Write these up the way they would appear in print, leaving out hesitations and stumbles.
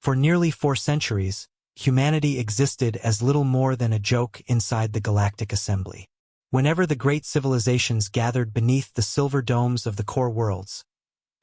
For nearly 4 centuries, humanity existed as little more than a joke inside the Galactic Assembly. Whenever the great civilizations gathered beneath the silver domes of the core worlds,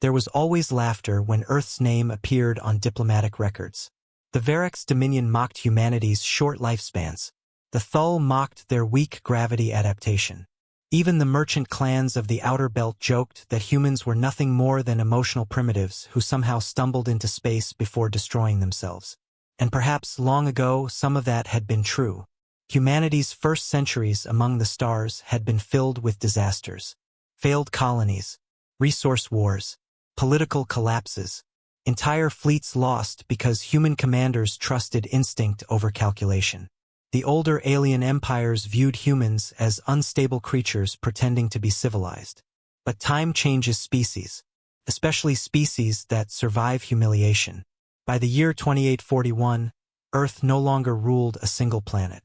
there was always laughter when Earth's name appeared on diplomatic records. The Varex Dominion mocked humanity's short lifespans. The Thul mocked their weak gravity adaptation. Even the merchant clans of the Outer Belt joked that humans were nothing more than emotional primitives who somehow stumbled into space before destroying themselves. And perhaps long ago some of that had been true. Humanity's first centuries among the stars had been filled with disasters. Failed colonies, resource wars, political collapses, entire fleets lost because human commanders trusted instinct over calculation. The older alien empires viewed humans as unstable creatures pretending to be civilized. But time changes species, especially species that survive humiliation. By the year 2841, Earth no longer ruled a single planet.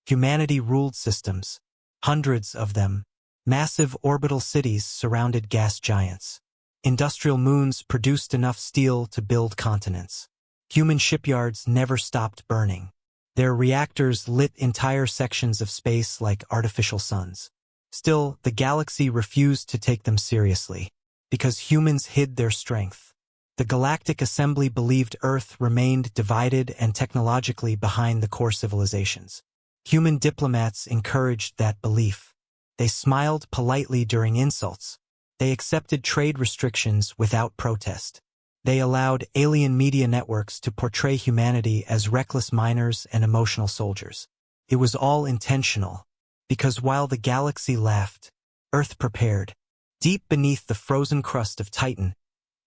Humanity ruled systems, hundreds of them. Massive orbital cities surrounded gas giants. Industrial moons produced enough steel to build continents. Human shipyards never stopped burning. Their reactors lit entire sections of space like artificial suns. Still, the galaxy refused to take them seriously, because humans hid their strength. The Galactic Assembly believed Earth remained divided and technologically behind the core civilizations. Human diplomats encouraged that belief. They smiled politely during insults. They accepted trade restrictions without protest. They allowed alien media networks to portray humanity as reckless miners and emotional soldiers. It was all intentional, because while the galaxy laughed, Earth prepared. Deep beneath the frozen crust of Titan,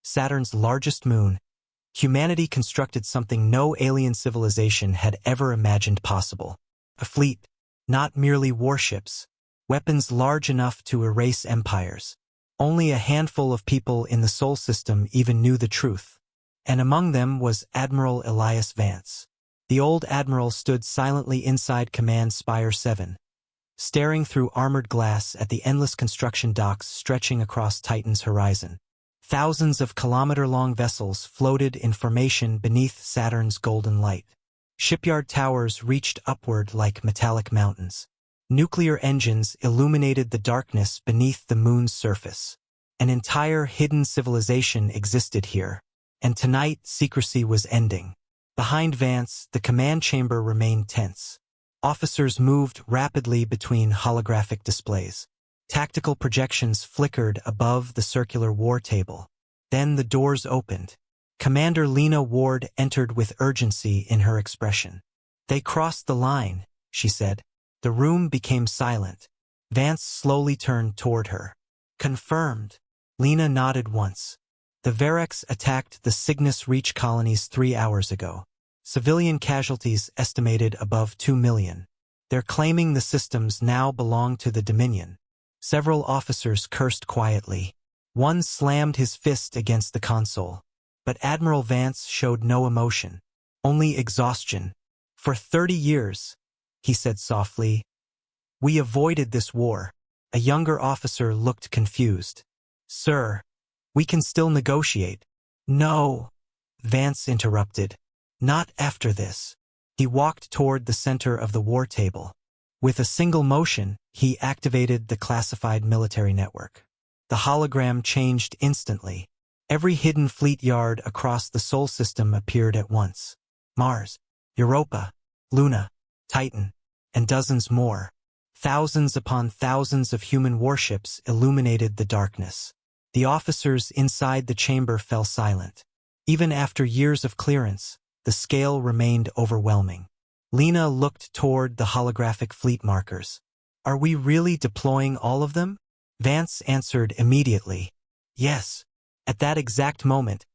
Saturn's largest moon, humanity constructed something no alien civilization had ever imagined possible. A fleet, not merely warships, weapons large enough to erase empires. Only a handful of people in the Sol system even knew the truth. And among them was Admiral Elias Vance. The old admiral stood silently inside Command Spire 7, staring through armored glass at the endless construction docks stretching across Titan's horizon. Thousands of kilometer-long vessels floated in formation beneath Saturn's golden light. Shipyard towers reached upward like metallic mountains. Nuclear engines illuminated the darkness beneath the moon's surface. An entire hidden civilization existed here, and tonight secrecy was ending. Behind Vance, the command chamber remained tense. Officers moved rapidly between holographic displays. Tactical projections flickered above the circular war table. Then the doors opened. Commander Lena Ward entered with urgency in her expression. "They crossed the line," she said. The room became silent. Vance slowly turned toward her. "Confirmed." Lena nodded once. The Varex attacked the Cygnus Reach colonies 3 hours ago. Civilian casualties estimated above 2 million. They're claiming the systems now belong to the Dominion. Several officers cursed quietly. One slammed his fist against the console. But Admiral Vance showed no emotion, only exhaustion. "For 30 years, he said softly, "we avoided this war." A younger officer looked confused. "Sir, we can still negotiate." "No," Vance interrupted. "Not after this." He walked toward the center of the war table. With a single motion, he activated the classified military network. The hologram changed instantly. Every hidden fleet yard across the Sol system appeared at once. Mars, Europa, Luna, Titan, and dozens more. Thousands upon thousands of human warships illuminated the darkness. The officers inside the chamber fell silent. Even after years of clearance, the scale remained overwhelming. Lena looked toward the holographic fleet markers. "Are we really deploying all of them?" Vance answered immediately. "Yes." At that exact moment,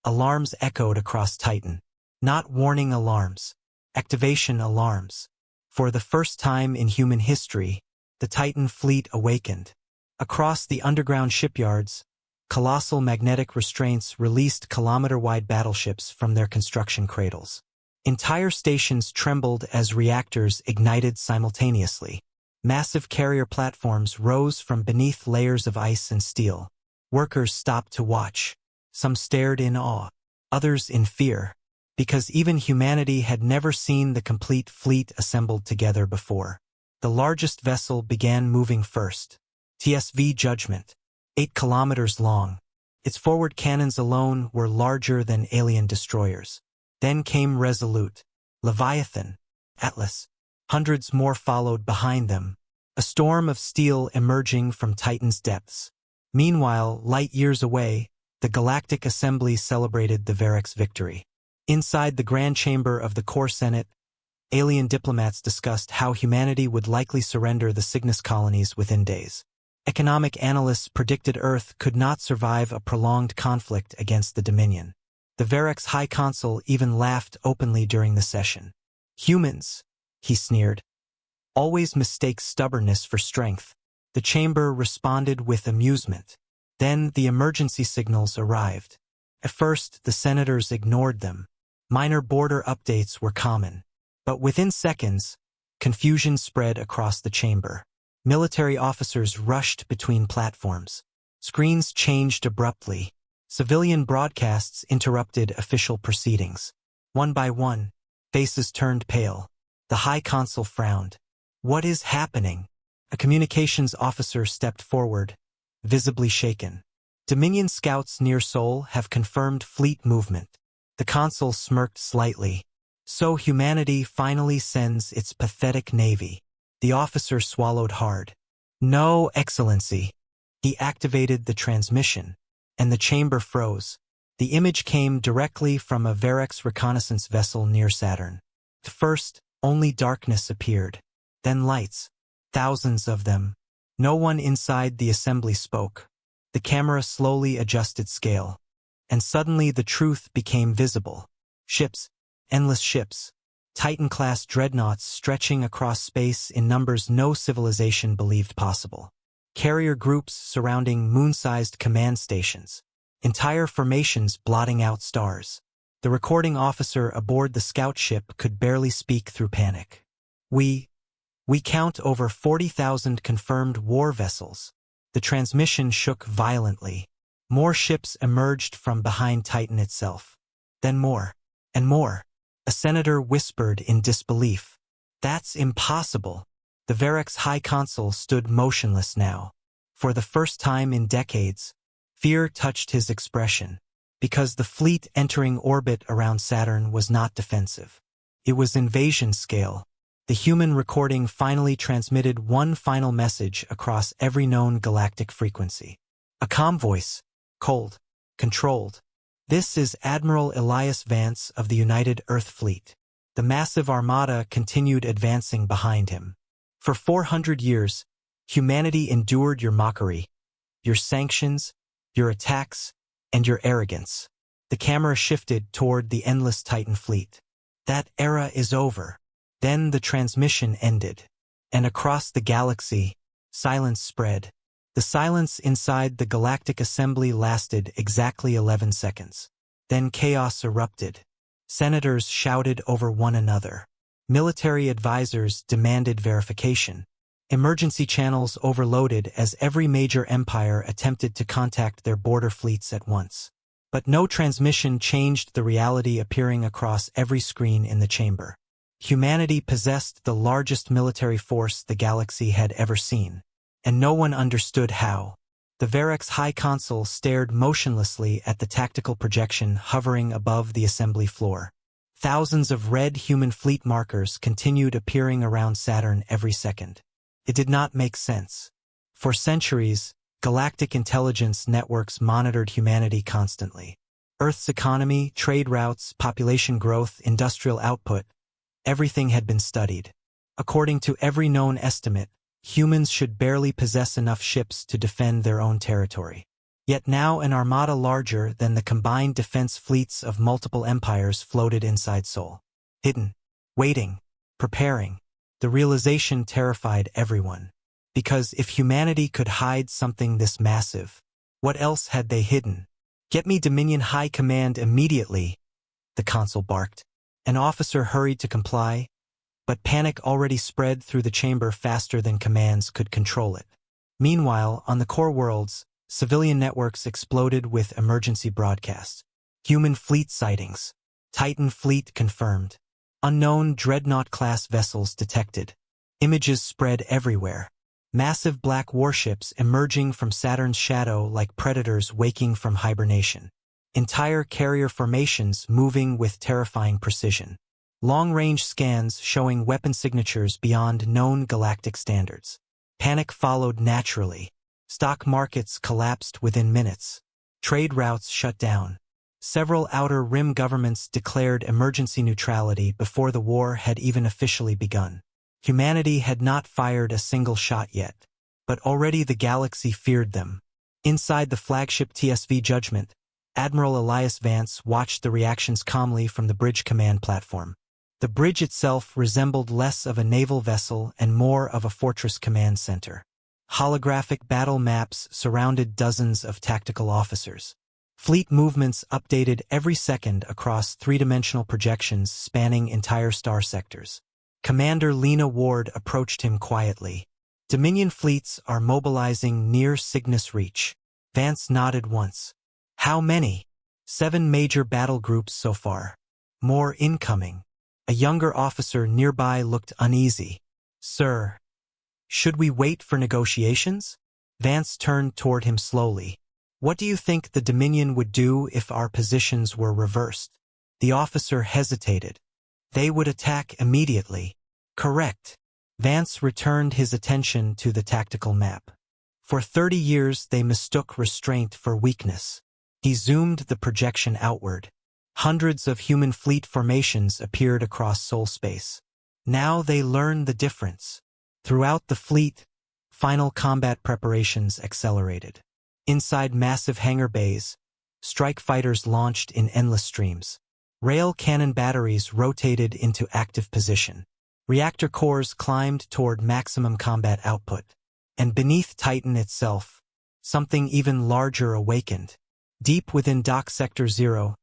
alarms echoed across Titan. Not warning alarms, activation alarms. For the first time in human history, the Titan fleet awakened. Across the underground shipyards, colossal magnetic restraints released kilometer-wide battleships from their construction cradles. Entire stations trembled as reactors ignited simultaneously. Massive carrier platforms rose from beneath layers of ice and steel. Workers stopped to watch. Some stared in awe, others in fear. because even humanity had never seen the complete fleet assembled together before. The largest vessel began moving first. TSV Judgment, 8 kilometers long. Its forward cannons alone were larger than alien destroyers. Then came Resolute, Leviathan, Atlas. Hundreds more followed behind them, a storm of steel emerging from Titan's depths. Meanwhile, light years away, the Galactic Assembly celebrated the Varroc's victory. Inside the Grand Chamber of the Core Senate, alien diplomats discussed how humanity would likely surrender the Cygnus colonies within days. Economic analysts predicted Earth could not survive a prolonged conflict against the Dominion. The Varroc's High Consul even laughed openly during the session. "Humans," he sneered, "always mistake stubbornness for strength." The chamber responded with amusement. Then the emergency signals arrived. At first, the senators ignored them. Minor border updates were common. But within seconds, confusion spread across the chamber. Military officers rushed between platforms. Screens changed abruptly. Civilian broadcasts interrupted official proceedings. One by one, faces turned pale. The High Consul frowned. "What is happening?" A communications officer stepped forward, visibly shaken. "Dominion scouts near Seoul have confirmed fleet movement." The consul smirked slightly. "So humanity finally sends its pathetic navy." The officer swallowed hard. "No, Excellency." He activated the transmission, and the chamber froze. The image came directly from a Varroc's reconnaissance vessel near Saturn. At first, only darkness appeared. Then lights. Thousands of them. No one inside the assembly spoke. The camera slowly adjusted scale. And suddenly the truth became visible. Ships. Endless ships. Titan-class dreadnoughts stretching across space in numbers no civilization believed possible. Carrier groups surrounding moon-sized command stations. Entire formations blotting out stars. The recording officer aboard the scout ship could barely speak through panic. We count over 40,000 confirmed war vessels." The transmission shook violently. More ships emerged from behind Titan itself. Then more. And more. A senator whispered in disbelief. "That's impossible." The Varroc's High Consul stood motionless now. For the first time in decades, fear touched his expression. Because the fleet entering orbit around Saturn was not defensive. It was invasion scale. The human recording finally transmitted one final message across every known galactic frequency. A calm voice. Cold. Controlled. "This is Admiral Elias Vance of the United Earth Fleet." The massive armada continued advancing behind him. "For 400 years, humanity endured your mockery, your sanctions, your attacks, and your arrogance." The camera shifted toward the endless Titan fleet. "That era is over." Then the transmission ended. And across the galaxy, silence spread. The silence inside the Galactic Assembly lasted exactly 11 seconds. Then chaos erupted. Senators shouted over one another. Military advisors demanded verification. Emergency channels overloaded as every major empire attempted to contact their border fleets at once. But no transmission changed the reality appearing across every screen in the chamber. Humanity possessed the largest military force the galaxy had ever seen. And no one understood how. The Varroc's High Consul stared motionlessly at the tactical projection hovering above the assembly floor. Thousands of red human fleet markers continued appearing around Saturn every second. It did not make sense. For centuries, galactic intelligence networks monitored humanity constantly. Earth's economy, trade routes, population growth, industrial output, everything had been studied. According to every known estimate, humans should barely possess enough ships to defend their own territory. Yet now an armada larger than the combined defense fleets of multiple empires floated inside Seoul. Hidden, waiting, preparing. The realization terrified everyone. Because if humanity could hide something this massive, what else had they hidden? "Get me Dominion High Command immediately," the consul barked. An officer hurried to comply, but panic already spread through the chamber faster than commands could control it. Meanwhile, on the core worlds, civilian networks exploded with emergency broadcasts. Human fleet sightings. Titan fleet confirmed. Unknown dreadnought-class vessels detected. Images spread everywhere. Massive black warships emerging from Saturn's shadow like predators waking from hibernation. Entire carrier formations moving with terrifying precision. Long-range scans showing weapon signatures beyond known galactic standards. Panic followed naturally. Stock markets collapsed within minutes. Trade routes shut down. Several outer rim governments declared emergency neutrality before the war had even officially begun. Humanity had not fired a single shot yet, but already the galaxy feared them. Inside the flagship TSV Judgment, Admiral Elias Vance watched the reactions calmly from the bridge command platform. The bridge itself resembled less of a naval vessel and more of a fortress command center. Holographic battle maps surrounded dozens of tactical officers. Fleet movements updated every second across three-dimensional projections spanning entire star sectors. Commander Lena Ward approached him quietly. Dominion fleets are mobilizing near Cygnus Reach. Vance nodded once. How many? 7 major battle groups so far. More incoming. A younger officer nearby looked uneasy. Sir, should we wait for negotiations? Vance turned toward him slowly. What do you think the Dominion would do if our positions were reversed? The officer hesitated. They would attack immediately. Correct. Vance returned his attention to the tactical map. For 30 years they mistook restraint for weakness. He zoomed the projection outward. Hundreds of human fleet formations appeared across soul space. Now they learned the difference. Throughout the fleet, final combat preparations accelerated. Inside massive hangar bays, strike fighters launched in endless streams. Rail cannon batteries rotated into active position. Reactor cores climbed toward maximum combat output. And beneath Titan itself, something even larger awakened. Deep within Dock Sector 0,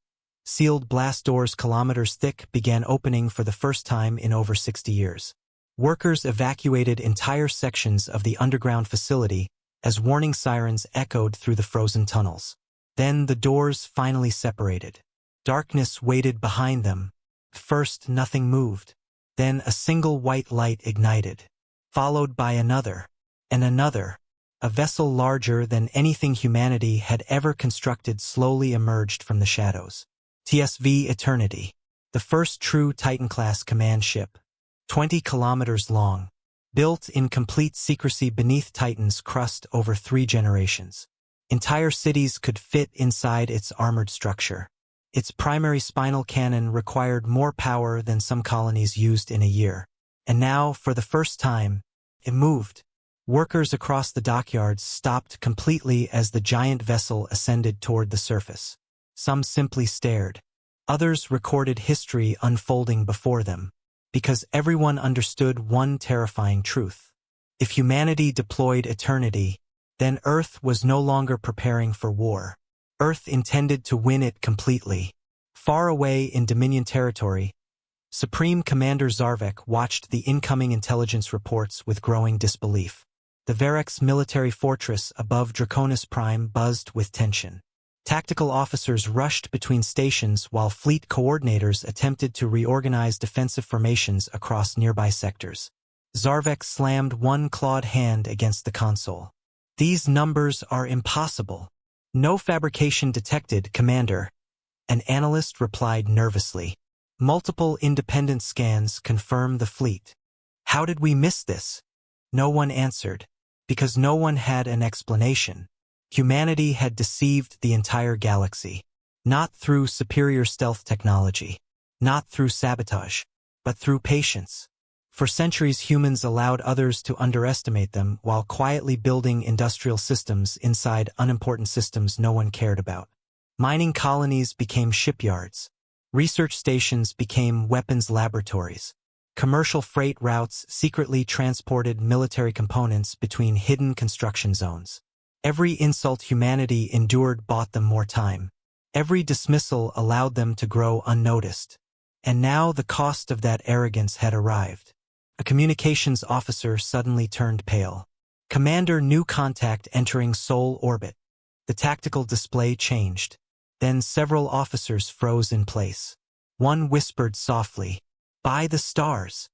sealed blast doors kilometers thick began opening for the first time in over 60 years. Workers evacuated entire sections of the underground facility as warning sirens echoed through the frozen tunnels. Then the doors finally separated. Darkness waited behind them. First, nothing moved. Then a single white light ignited, followed by another, and another. A vessel larger than anything humanity had ever constructed slowly emerged from the shadows. TSV Eternity, the first true Titan-class command ship. 20 kilometers long. Built in complete secrecy beneath Titan's crust over 3 generations. Entire cities could fit inside its armored structure. Its primary spinal cannon required more power than some colonies used in a year. And now, for the first time, it moved. Workers across the dockyards stopped completely as the giant vessel ascended toward the surface. Some simply stared. Others recorded history unfolding before them. Because everyone understood one terrifying truth. If humanity deployed eternity, then Earth was no longer preparing for war. Earth intended to win it completely. Far away in Dominion territory, Supreme Commander Zarvek watched the incoming intelligence reports with growing disbelief. The Varex military fortress above Draconis Prime buzzed with tension. Tactical officers rushed between stations while fleet coordinators attempted to reorganize defensive formations across nearby sectors. Zarvek slammed one clawed hand against the console. These numbers are impossible. No fabrication detected, Commander. An analyst replied nervously. Multiple independent scans confirm the fleet. How did we miss this? No one answered. Because no one had an explanation. Humanity had deceived the entire galaxy. Not through superior stealth technology. Not through sabotage. But through patience. For centuries humans allowed others to underestimate them while quietly building industrial systems inside unimportant systems no one cared about. Mining colonies became shipyards. Research stations became weapons laboratories. Commercial freight routes secretly transported military components between hidden construction zones. Every insult humanity endured bought them more time. Every dismissal allowed them to grow unnoticed. And now the cost of that arrogance had arrived. A communications officer suddenly turned pale. Commander, new contact entering Sol orbit. The tactical display changed. Then several officers froze in place. One whispered softly, "By the stars."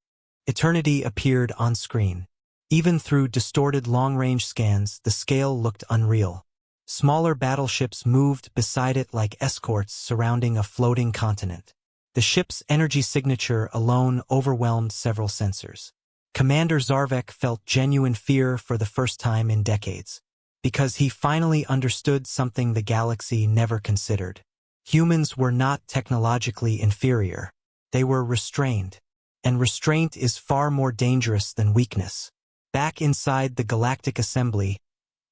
Eternity appeared on screen. Even through distorted long-range scans, the scale looked unreal. Smaller battleships moved beside it like escorts surrounding a floating continent. The ship's energy signature alone overwhelmed several sensors. Commander Zarvek felt genuine fear for the first time in decades, because he finally understood something the galaxy never considered. Humans were not technologically inferior. They were restrained. And restraint is far more dangerous than weakness. Back inside the Galactic Assembly,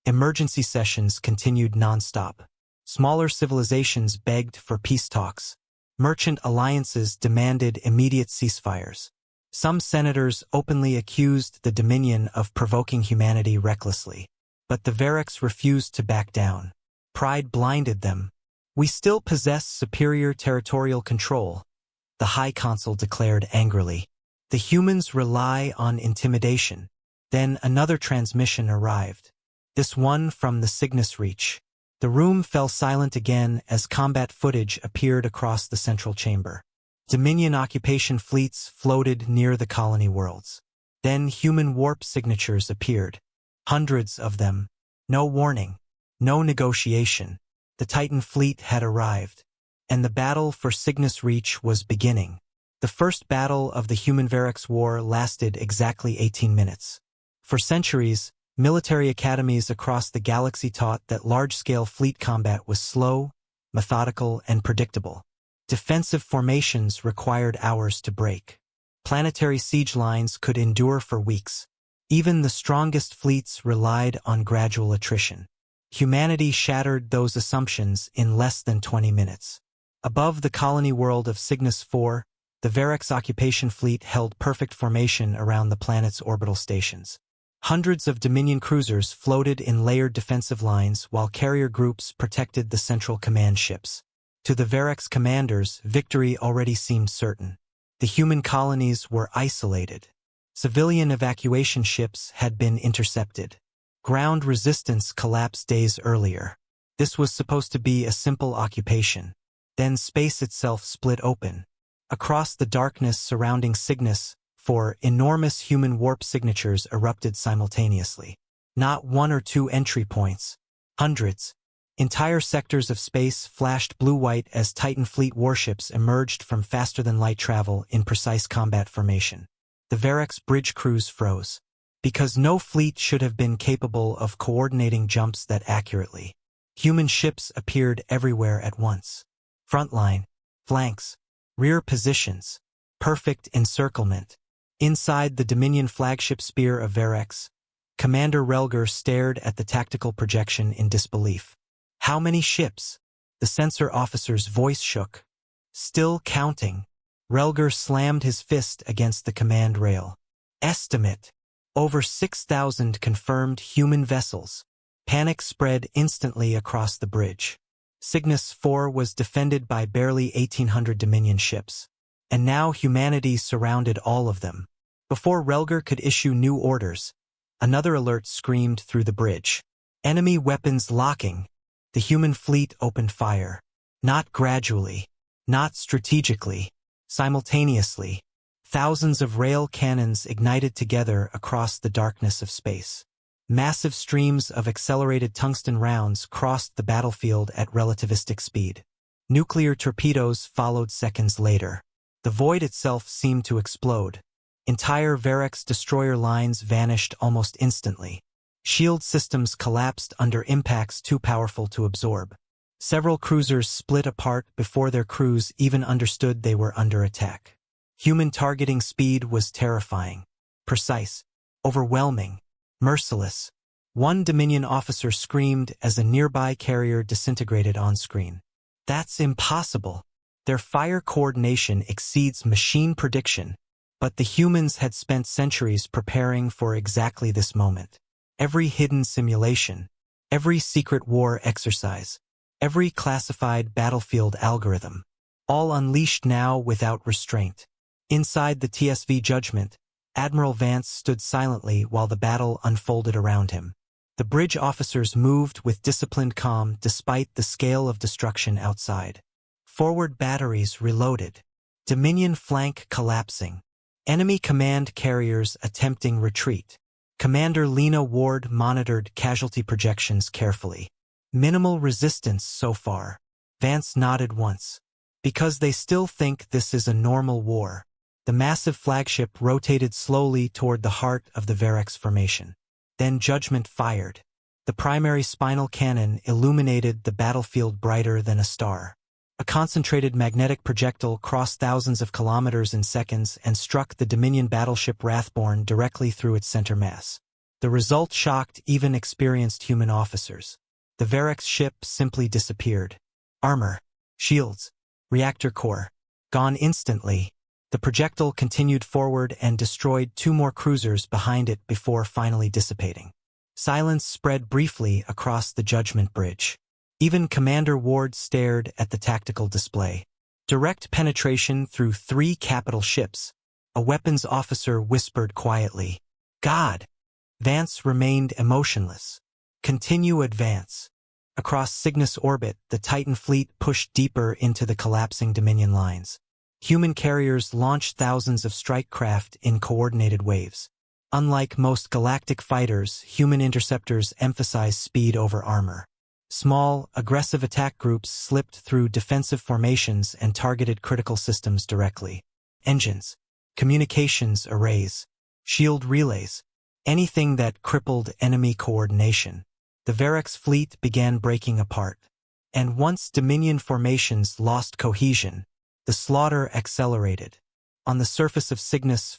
emergency sessions continued non-stop. Smaller civilizations begged for peace talks. Merchant alliances demanded immediate ceasefires. Some senators openly accused the Dominion of provoking humanity recklessly. But the Variks refused to back down. Pride blinded them. "We still possess superior territorial control," the High Consul declared angrily. "The humans rely on intimidation." Then another transmission arrived. This one from the Cygnus Reach. The room fell silent again as combat footage appeared across the central chamber. Dominion occupation fleets floated near the colony worlds. Then human warp signatures appeared. Hundreds of them. No warning. No negotiation. The Titan fleet had arrived. And the battle for Cygnus Reach was beginning. The first battle of the Human-Variks War lasted exactly 18 minutes. For centuries, military academies across the galaxy taught that large-scale fleet combat was slow, methodical, and predictable. Defensive formations required hours to break. Planetary siege lines could endure for weeks. Even the strongest fleets relied on gradual attrition. Humanity shattered those assumptions in less than 20 minutes. Above the colony world of Cygnus IV, the Variks occupation fleet held perfect formation around the planet's orbital stations. Hundreds of Dominion cruisers floated in layered defensive lines while carrier groups protected the central command ships. To the Variks commanders, victory already seemed certain. The human colonies were isolated. Civilian evacuation ships had been intercepted. Ground resistance collapsed days earlier. This was supposed to be a simple occupation. Then space itself split open. Across the darkness surrounding Cygnus, four enormous human warp signatures erupted simultaneously. Not one or two entry points. Hundreds. Entire sectors of space flashed blue-white as Titan fleet warships emerged from faster-than-light travel in precise combat formation. The Variks bridge crews froze. Because no fleet should have been capable of coordinating jumps that accurately. Human ships appeared everywhere at once. Frontline, flanks, rear positions. Perfect encirclement. Inside the Dominion flagship Spear of Variks, Commander Relger stared at the tactical projection in disbelief. How many ships? The sensor officer's voice shook. Still counting. Relger slammed his fist against the command rail. Estimate. Over 6,000 confirmed human vessels. Panic spread instantly across the bridge. Cygnus IV was defended by barely 1,800 Dominion ships. And now humanity surrounded all of them. Before Relger could issue new orders, another alert screamed through the bridge. Enemy weapons locking. The human fleet opened fire. Not gradually. Not strategically. Simultaneously. Thousands of rail cannons ignited together across the darkness of space. Massive streams of accelerated tungsten rounds crossed the battlefield at relativistic speed. Nuclear torpedoes followed seconds later. The void itself seemed to explode. Entire Variks destroyer lines vanished almost instantly. Shield systems collapsed under impacts too powerful to absorb. Several cruisers split apart before their crews even understood they were under attack. Human targeting speed was terrifying. Precise. Overwhelming. Merciless. One Dominion officer screamed as a nearby carrier disintegrated on screen. That's impossible. Their fire coordination exceeds machine prediction. But the humans had spent centuries preparing for exactly this moment. Every hidden simulation, every secret war exercise, every classified battlefield algorithm, all unleashed now without restraint. Inside the TSV Judgment, Admiral Vance stood silently while the battle unfolded around him. The bridge officers moved with disciplined calm despite the scale of destruction outside. Forward batteries reloaded. Dominion flank collapsing. Enemy command carriers attempting retreat. Commander Lena Ward monitored casualty projections carefully. Minimal resistance so far. Vance nodded once. Because they still think this is a normal war. The massive flagship rotated slowly toward the heart of the Verex formation. Then Judgment fired. The primary spinal cannon illuminated the battlefield brighter than a star. A concentrated magnetic projectile crossed thousands of kilometers in seconds and struck the Dominion battleship Wrathborn directly through its center mass. The result shocked even experienced human officers. The Verex ship simply disappeared. Armor, shields, reactor core, gone instantly. The projectile continued forward and destroyed 2 more cruisers behind it before finally dissipating. Silence spread briefly across the Judgment Bridge. Even Commander Ward stared at the tactical display. Direct penetration through 3 capital ships. A weapons officer whispered quietly. God! Vance remained emotionless. Continue advance. Across Cygnus orbit, the Titan fleet pushed deeper into the collapsing Dominion lines. Human carriers launched thousands of strike craft in coordinated waves. Unlike most galactic fighters, human interceptors emphasize speed over armor. Small, aggressive attack groups slipped through defensive formations and targeted critical systems directly. Engines, communications arrays, shield relays, anything that crippled enemy coordination. The Verex fleet began breaking apart. And once Dominion formations lost cohesion, the slaughter accelerated. On the surface of Cygnus,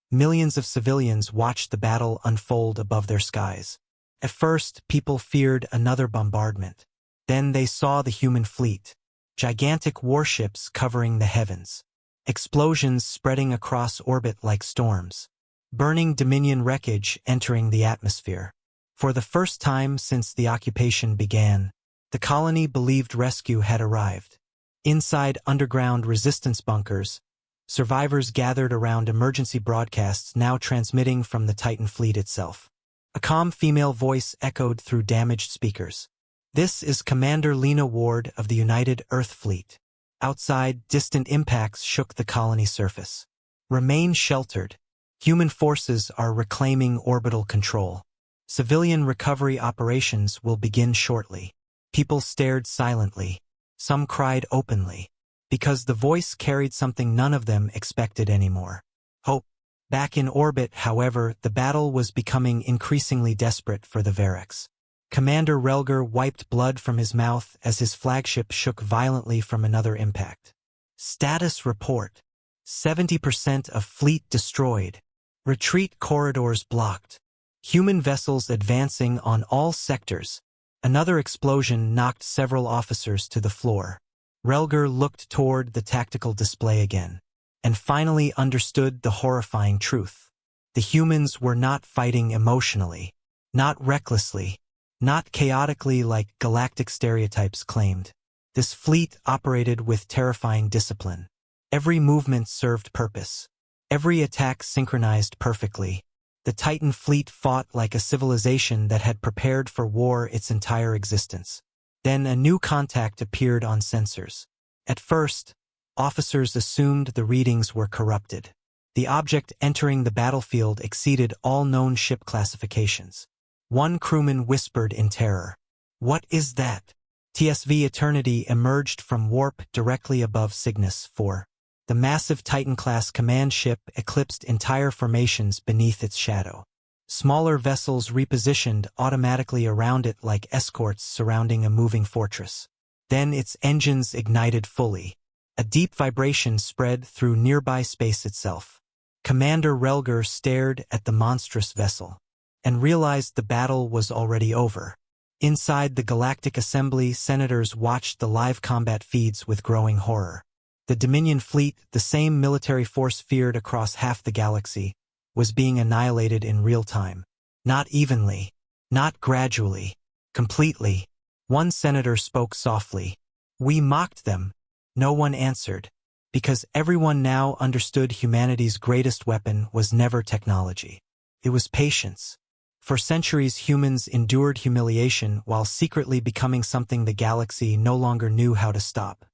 millions of civilians watched the battle unfold above their skies. At first, people feared another bombardment. Then they saw the human fleet. Gigantic warships covering the heavens. Explosions spreading across orbit like storms. Burning Dominion wreckage entering the atmosphere. For the first time since the occupation began, the colony believed rescue had arrived. Inside underground resistance bunkers, survivors gathered around emergency broadcasts now transmitting from the Titan fleet itself. A calm female voice echoed through damaged speakers. This is Commander Lena Ward of the United Earth Fleet. Outside, distant impacts shook the colony surface. Remain sheltered. Human forces are reclaiming orbital control. Civilian recovery operations will begin shortly. People stared silently. Some cried openly. Because the voice carried something none of them expected anymore. Hope. Back in orbit, however, the battle was becoming increasingly desperate for the Verex. Commander Relger wiped blood from his mouth as his flagship shook violently from another impact. Status report. 70% of fleet destroyed. Retreat corridors blocked. Human vessels advancing on all sectors. Another explosion knocked several officers to the floor. Relger looked toward the tactical display again. And finally understood the horrifying truth. The humans were not fighting emotionally, not recklessly, not chaotically like galactic stereotypes claimed. This fleet operated with terrifying discipline. Every movement served purpose. Every attack synchronized perfectly. The Titan fleet fought like a civilization that had prepared for war its entire existence. Then a new contact appeared on sensors. At first, officers assumed the readings were corrupted. The object entering the battlefield exceeded all known ship classifications. One crewman whispered in terror. "What is that?" TSV Eternity emerged from warp directly above Cygnus 4. The massive Titan-class command ship eclipsed entire formations beneath its shadow. Smaller vessels repositioned automatically around it like escorts surrounding a moving fortress. Then its engines ignited fully. A deep vibration spread through nearby space itself. Commander Relger stared at the monstrous vessel and realized the battle was already over. Inside the Galactic Assembly, senators watched the live combat feeds with growing horror. The Dominion fleet, the same military force feared across half the galaxy, was being annihilated in real time. Not evenly, not gradually, completely. One senator spoke softly. "We mocked them." No one answered, because everyone now understood humanity's greatest weapon was never technology. It was patience. For centuries, humans endured humiliation while secretly becoming something the galaxy no longer knew how to stop.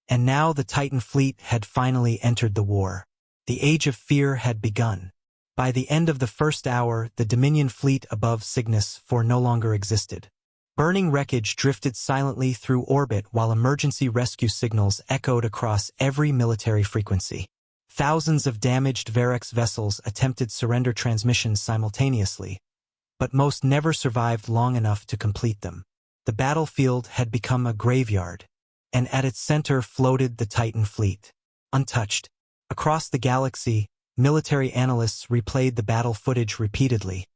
And now the Titan fleet had finally entered the war. The Age of Fear had begun. By the end of the first hour, the Dominion fleet above Cygnus IV no longer existed. Burning wreckage drifted silently through orbit while emergency rescue signals echoed across every military frequency. Thousands of damaged Varex vessels attempted surrender transmissions simultaneously, but most never survived long enough to complete them. The battlefield had become a graveyard, and at its center floated the Titan fleet, untouched. Across the galaxy, military analysts replayed the battle footage repeatedly,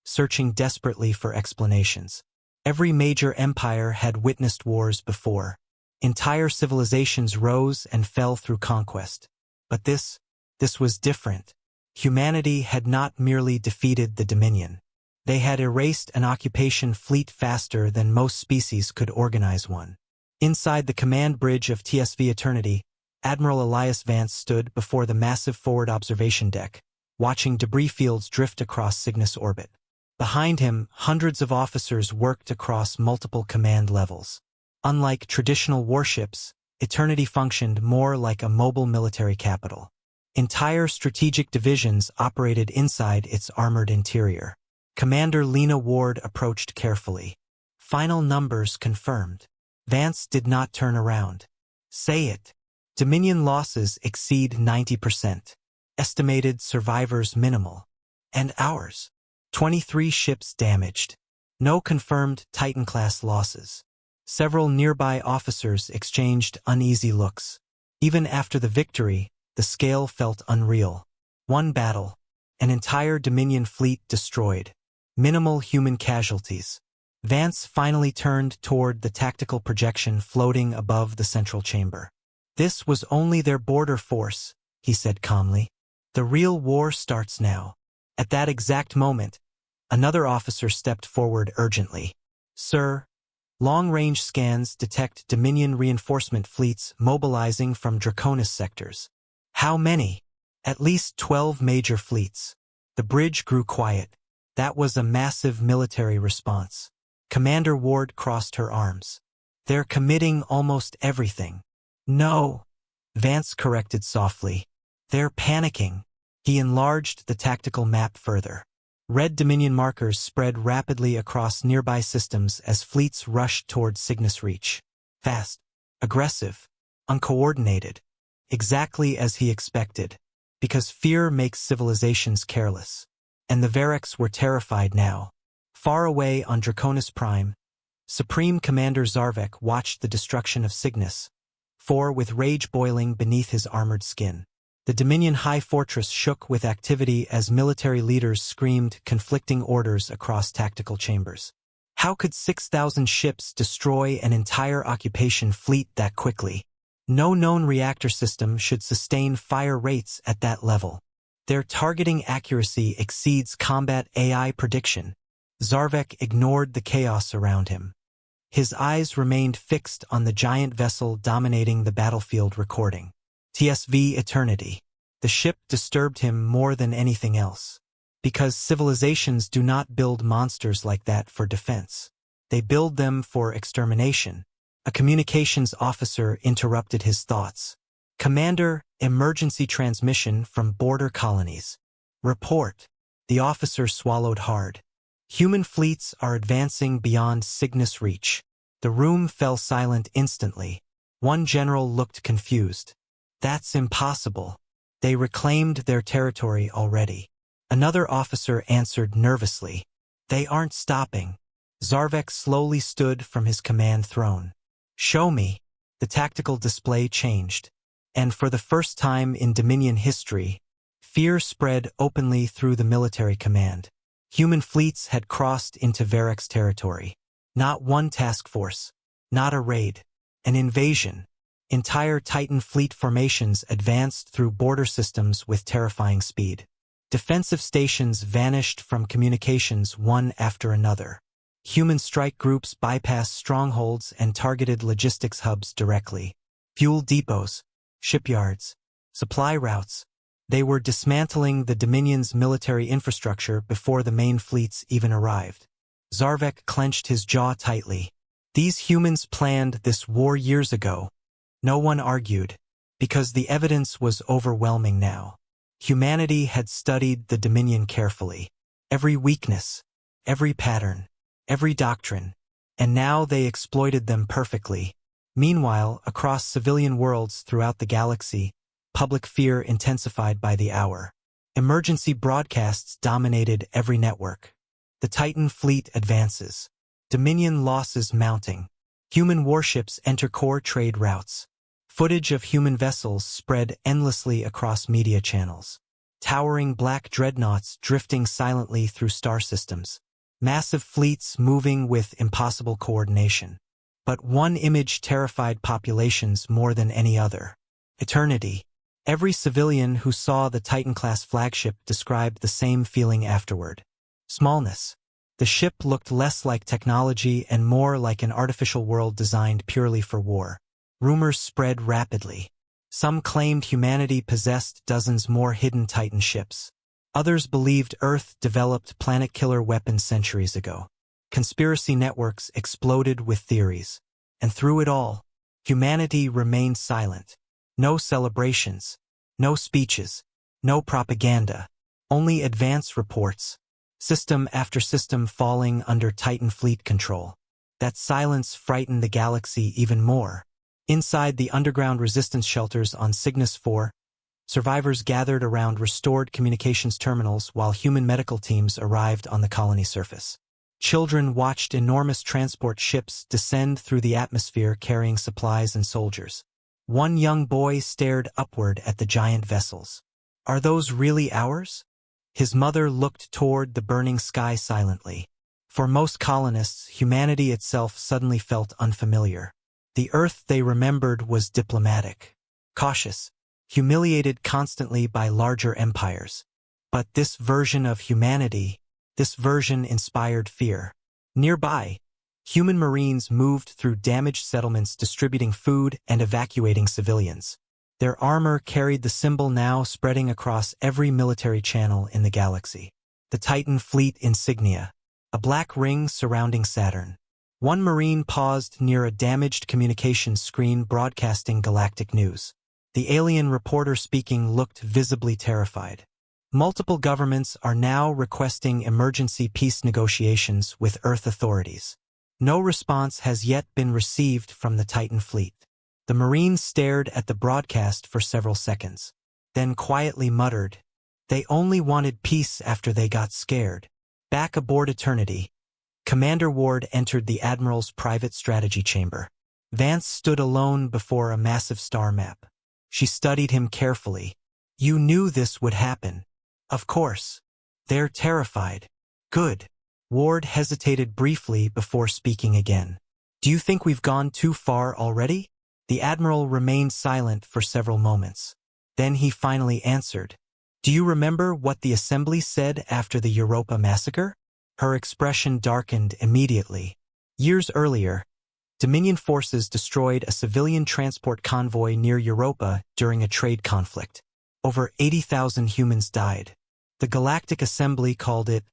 searching desperately for explanations. Every major empire had witnessed wars before. Entire civilizations rose and fell through conquest. But this was different. Humanity had not merely defeated the Dominion. They had erased an occupation fleet faster than most species could organize one. Inside the command bridge of TSV Eternity, Admiral Elias Vance stood before the massive forward observation deck, watching debris fields drift across Cygnus orbit. Behind him, hundreds of officers worked across multiple command levels. Unlike traditional warships, Eternity functioned more like a mobile military capital. Entire strategic divisions operated inside its armored interior. Commander Lena Ward approached carefully. Final numbers confirmed. Vance did not turn around. Say it. Dominion losses exceed 90%. Estimated survivors minimal. And ours. 23 ships damaged. No confirmed Titan-class losses. Several nearby officers exchanged uneasy looks. Even after the victory, the scale felt unreal. One battle. An entire Dominion fleet destroyed. Minimal human casualties. Vance finally turned toward the tactical projection floating above the central chamber. This was only their border force, he said calmly. The real war starts now. At that exact moment, another officer stepped forward urgently. Sir, long-range scans detect Dominion reinforcement fleets mobilizing from Draconis sectors. How many? At least 12 major fleets. The bridge grew quiet. That was a massive military response. Commander Ward crossed her arms. They're committing almost everything. No, Vance corrected softly. They're panicking. He enlarged the tactical map further. Red Dominion markers spread rapidly across nearby systems as fleets rushed toward Cygnus Reach. Fast, aggressive, uncoordinated. Exactly as he expected. Because fear makes civilizations careless. And the Varex were terrified now. Far away on Draconis Prime, Supreme Commander Zarvek watched the destruction of Cygnus, with rage boiling beneath his armored skin. The Dominion High Fortress shook with activity as military leaders screamed conflicting orders across tactical chambers. How could 6,000 ships destroy an entire occupation fleet that quickly? No known reactor system should sustain fire rates at that level. Their targeting accuracy exceeds combat AI prediction. Zarvek ignored the chaos around him. His eyes remained fixed on the giant vessel dominating the battlefield recording. TSV Eternity. The ship disturbed him more than anything else. Because civilizations do not build monsters like that for defense. They build them for extermination. A communications officer interrupted his thoughts. Commander, emergency transmission from border colonies. Report. The officer swallowed hard. Human fleets are advancing beyond Cygnus Reach. The room fell silent instantly. One general looked confused. That's impossible. They reclaimed their territory already. Another officer answered nervously. They aren't stopping. Zarvek slowly stood from his command throne. Show me. The tactical display changed. And for the first time in Dominion history, fear spread openly through the military command. Human fleets had crossed into Varex territory. Not one task force. Not a raid. An invasion. Entire Titan fleet formations advanced through border systems with terrifying speed. Defensive stations vanished from communications one after another. Human strike groups bypassed strongholds and targeted logistics hubs directly. Fuel depots, shipyards, supply routes. They were dismantling the Dominion's military infrastructure before the main fleets even arrived. Zarvek clenched his jaw tightly. These humans planned this war years ago. No one argued, because the evidence was overwhelming now. Humanity had studied the Dominion carefully. Every weakness, every pattern, every doctrine, and now they exploited them perfectly. Meanwhile, across civilian worlds throughout the galaxy, public fear intensified by the hour. Emergency broadcasts dominated every network. The Titan fleet advances. Dominion losses mounting. Human warships enter core trade routes. Footage of human vessels spread endlessly across media channels. Towering black dreadnoughts drifting silently through star systems. Massive fleets moving with impossible coordination. But one image terrified populations more than any other. Eternity. Every civilian who saw the Titan-class flagship described the same feeling afterward. Smallness. The ship looked less like technology and more like an artificial world designed purely for war. Rumors spread rapidly. Some claimed humanity possessed dozens more hidden Titan ships. Others believed Earth developed planet-killer weapons centuries ago. Conspiracy networks exploded with theories. And through it all, humanity remained silent. No celebrations, no speeches, no propaganda, only advance reports. System after system falling under Titan fleet control. That silence frightened the galaxy even more. Inside the underground resistance shelters on Cygnus 4, survivors gathered around restored communications terminals while human medical teams arrived on the colony surface. Children watched enormous transport ships descend through the atmosphere carrying supplies and soldiers. One young boy stared upward at the giant vessels. Are those really ours? His mother looked toward the burning sky silently. For most colonists, humanity itself suddenly felt unfamiliar. The Earth they remembered was diplomatic, cautious, humiliated constantly by larger empires. But this version of humanity, this version inspired fear. Nearby, human marines moved through damaged settlements distributing food and evacuating civilians. Their armor carried the symbol now spreading across every military channel in the galaxy. The Titan fleet insignia, a black ring surrounding Saturn. One marine paused near a damaged communications screen broadcasting galactic news. The alien reporter speaking looked visibly terrified. Multiple governments are now requesting emergency peace negotiations with Earth authorities. No response has yet been received from the Titan fleet. The Marines stared at the broadcast for several seconds, then quietly muttered, "They only wanted peace after they got scared." Back aboard Eternity, Commander Ward entered the Admiral's private strategy chamber. Vance stood alone before a massive star map. She studied him carefully. "You knew this would happen." "Of course. They're terrified." "Good." Ward hesitated briefly before speaking again. "Do you think we've gone too far already?" The Admiral remained silent for several moments. Then he finally answered. "Do you remember what the Assembly said after the Europa massacre?" Her expression darkened immediately. Years earlier, Dominion forces destroyed a civilian transport convoy near Europa during a trade conflict. Over 80,000 humans died. The Galactic Assembly called it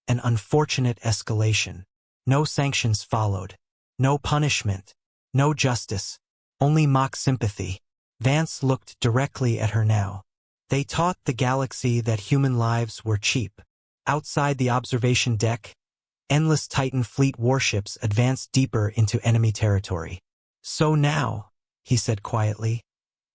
an unfortunate escalation. No sanctions followed. No punishment. No justice. Only mock sympathy. Vance looked directly at her now. They taught the galaxy that human lives were cheap. Outside the observation deck, endless Titan fleet warships advanced deeper into enemy territory. "So now," he said quietly,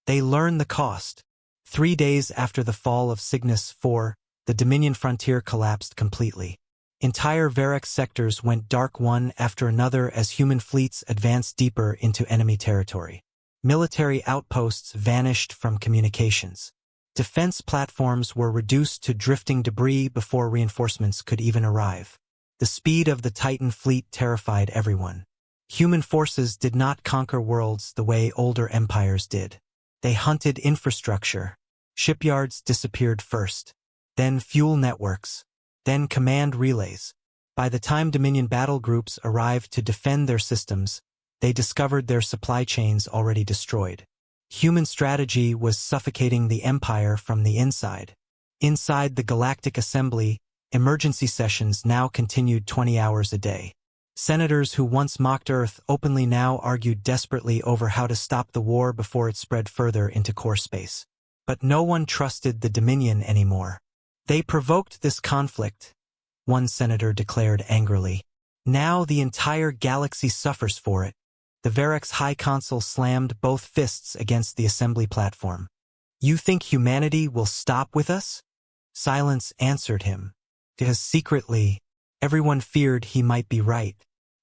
"they learn the cost." 3 days after the fall of Cygnus 4, the Dominion frontier collapsed completely. Entire Verax sectors went dark one after another as human fleets advanced deeper into enemy territory. Military outposts vanished from communications. Defense platforms were reduced to drifting debris before reinforcements could even arrive. The speed of the Titan fleet terrified everyone. Human forces did not conquer worlds the way older empires did. They hunted infrastructure. Shipyards disappeared first. Then fuel networks. Then command relays. By the time Dominion battle groups arrived to defend their systems, they discovered their supply chains already destroyed. Human strategy was suffocating the Empire from the inside. Inside the Galactic Assembly, emergency sessions now continued 20 hours a day. Senators who once mocked Earth openly now argued desperately over how to stop the war before it spread further into core space. But no one trusted the Dominion anymore. They provoked this conflict, one senator declared angrily. Now the entire galaxy suffers for it. The Varex High Consul slammed both fists against the assembly platform. You think humanity will stop with us? Silence answered him, because secretly, everyone feared he might be right.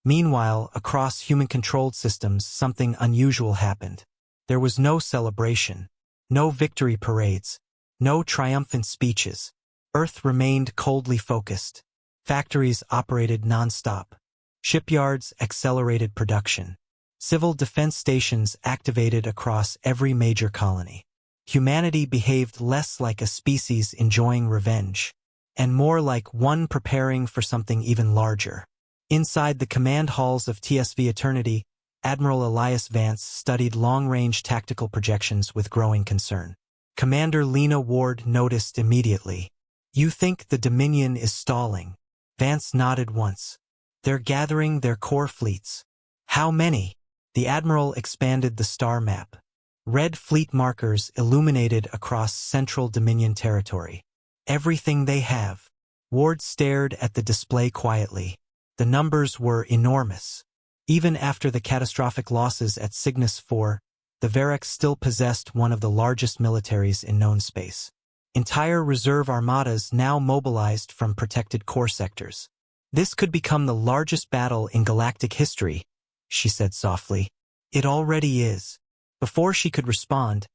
Meanwhile, across human-controlled systems, something unusual happened. There was no celebration, no victory parades, no triumphant speeches. Earth remained coldly focused. Factories operated non-stop. Shipyards accelerated production. Civil defense stations activated across every major colony. Humanity behaved less like a species enjoying revenge, and more like one preparing for something even larger. Inside the command halls of TSV Eternity, Admiral Elias Vance studied long-range tactical projections with growing concern. Commander Lena Ward noticed immediately. You think the Dominion is stalling? Vance nodded once. They're gathering their core fleets. How many? The Admiral expanded the star map. Red fleet markers illuminated across central Dominion territory. Everything they have. Ward stared at the display quietly. The numbers were enormous. Even after the catastrophic losses at Cygnus 4, the Varex still possessed one of the largest militaries in known space. Entire reserve armadas now mobilized from protected core sectors. This could become the largest battle in galactic history, she said softly. It already is. Before she could respond,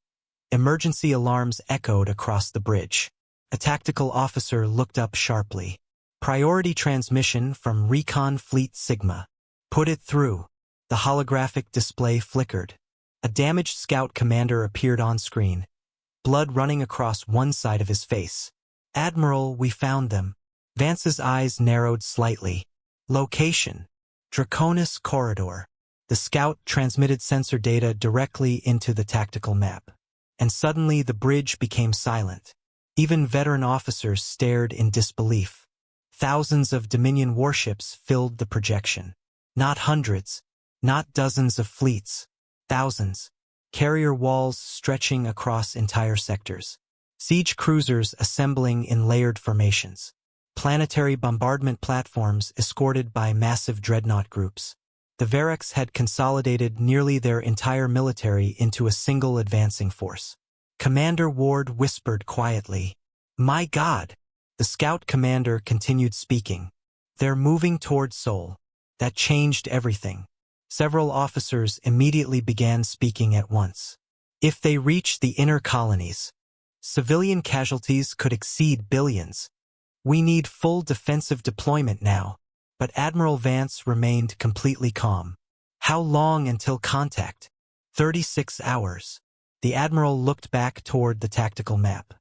emergency alarms echoed across the bridge. A tactical officer looked up sharply. Priority transmission from Recon Fleet Sigma. Put it through. The holographic display flickered. A damaged scout commander appeared on screen, blood running across one side of his face. Admiral, we found them. Vance's eyes narrowed slightly. Location: Draconis Corridor. The scout transmitted sensor data directly into the tactical map. And suddenly the bridge became silent. Even veteran officers stared in disbelief. Thousands of Dominion warships filled the projection. Not hundreds, not dozens of fleets. Thousands. Carrier walls stretching across entire sectors. Siege cruisers assembling in layered formations. Planetary bombardment platforms escorted by massive dreadnought groups. The Varex had consolidated nearly their entire military into a single advancing force. Commander Ward whispered quietly. My God! The scout commander continued speaking. They're moving toward Sol. That changed everything. Several officers immediately began speaking at once. If they reach the inner colonies, civilian casualties could exceed billions. We need full defensive deployment now. But Admiral Vance remained completely calm. How long until contact? 36 hours. The Admiral looked back toward the tactical map.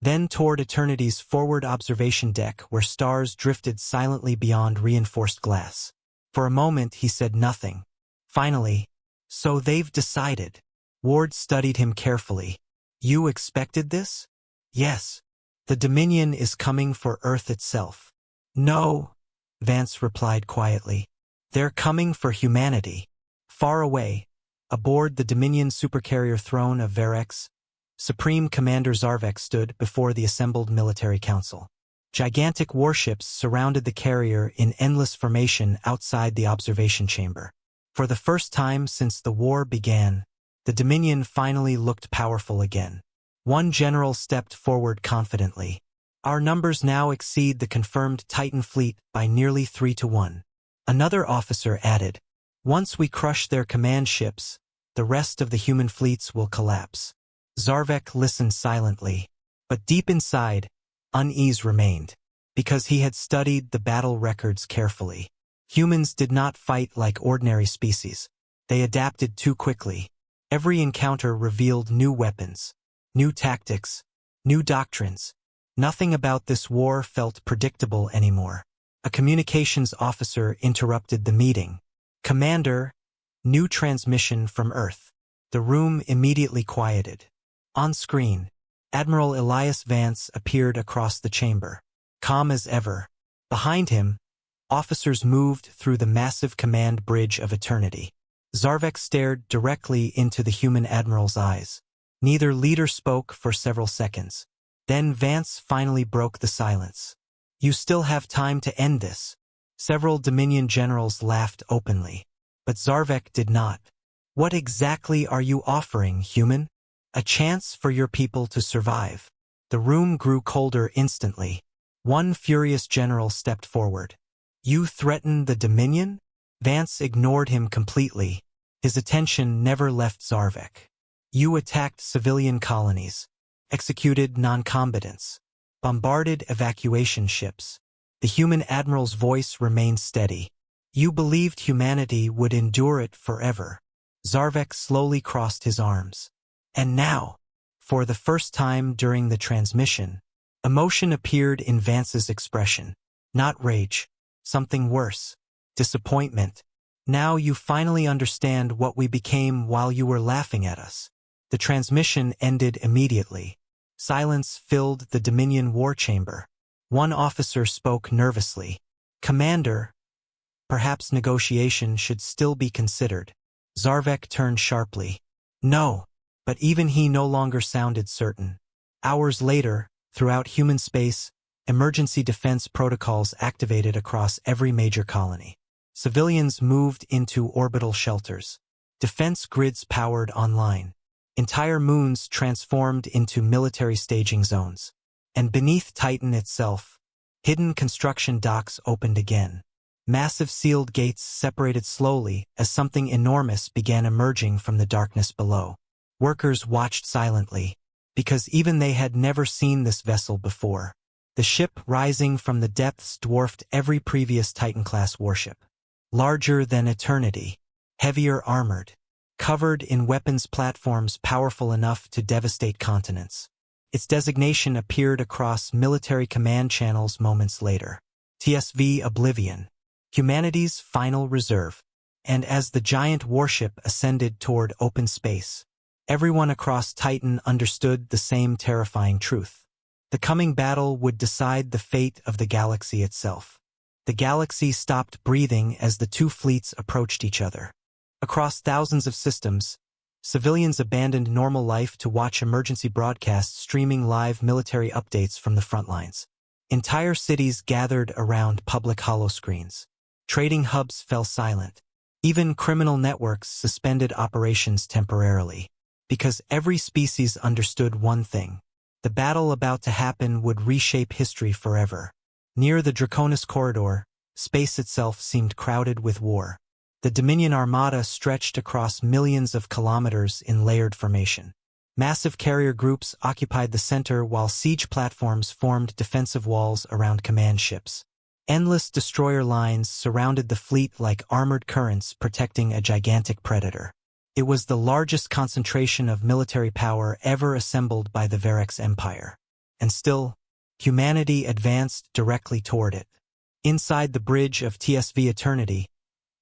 Then toward Eternity's forward observation deck where stars drifted silently beyond reinforced glass. For a moment he said nothing. Finally, so they've decided. Ward studied him carefully. You expected this? Yes. The Dominion is coming for Earth itself. No, Vance replied quietly. They're coming for humanity. Far away, aboard the Dominion supercarrier throne of Varex, Supreme Commander Zarvek stood before the assembled military council. Gigantic warships surrounded the carrier in endless formation outside the observation chamber. For the first time since the war began, the Dominion finally looked powerful again. One general stepped forward confidently. Our numbers now exceed the confirmed Titan fleet by nearly 3-1. Another officer added, once we crush their command ships, the rest of the human fleets will collapse. Zarvek listened silently, but deep inside, unease remained, because he had studied the battle records carefully. Humans did not fight like ordinary species. They adapted too quickly. Every encounter revealed new weapons, new tactics, new doctrines. Nothing about this war felt predictable anymore. A communications officer interrupted the meeting. Commander, new transmission from Earth. The room immediately quieted. On screen, Admiral Elias Vance appeared across the chamber, calm as ever. Behind him, Officers moved through the massive command bridge of eternity. Zarvek stared directly into the human admiral's eyes. Neither leader spoke for several seconds. Then Vance finally broke the silence. "You still have time to end this." Several Dominion generals laughed openly. But Zarvek did not. "What exactly are you offering, human? A chance for your people to survive." The room grew colder instantly. One furious general stepped forward. "You threaten the Dominion?" Vance ignored him completely. His attention never left Zarvek. "You attacked civilian colonies, executed non-combatants, bombarded evacuation ships." The human admiral's voice remained steady. "You believed humanity would endure it forever." Zarvek slowly crossed his arms. And now, for the first time during the transmission, emotion appeared in Vance's expression. Not rage. Something worse. Disappointment. "Now you finally understand what we became while you were laughing at us." The transmission ended immediately. Silence filled the Dominion war chamber. One officer spoke nervously. "Commander, perhaps negotiation should still be considered." Zarvek turned sharply. "No." But even he no longer sounded certain. Hours later, throughout human space, emergency defense protocols activated across every major colony. Civilians moved into orbital shelters. Defense grids powered online. Entire moons transformed into military staging zones. And beneath Titan itself, hidden construction docks opened again. Massive sealed gates separated slowly as something enormous began emerging from the darkness below. Workers watched silently, because even they had never seen this vessel before. The ship rising from the depths dwarfed every previous Titan-class warship. Larger than eternity, heavier armored, covered in weapons platforms powerful enough to devastate continents. Its designation appeared across military command channels moments later. TSV Oblivion, humanity's final reserve. And as the giant warship ascended toward open space, everyone across Titan understood the same terrifying truth. The coming battle would decide the fate of the galaxy itself. The galaxy stopped breathing as the two fleets approached each other. Across thousands of systems, civilians abandoned normal life to watch emergency broadcasts streaming live military updates from the front lines. Entire cities gathered around public holoscreens. Trading hubs fell silent. Even criminal networks suspended operations temporarily. Because every species understood one thing. The battle about to happen would reshape history forever. Near the Draconis corridor, space itself seemed crowded with war. The Dominion Armada stretched across millions of kilometers in layered formation. Massive carrier groups occupied the center while siege platforms formed defensive walls around command ships. Endless destroyer lines surrounded the fleet like armored currents protecting a gigantic predator. It was the largest concentration of military power ever assembled by the Verex Empire. And still, humanity advanced directly toward it. Inside the bridge of TSV Eternity,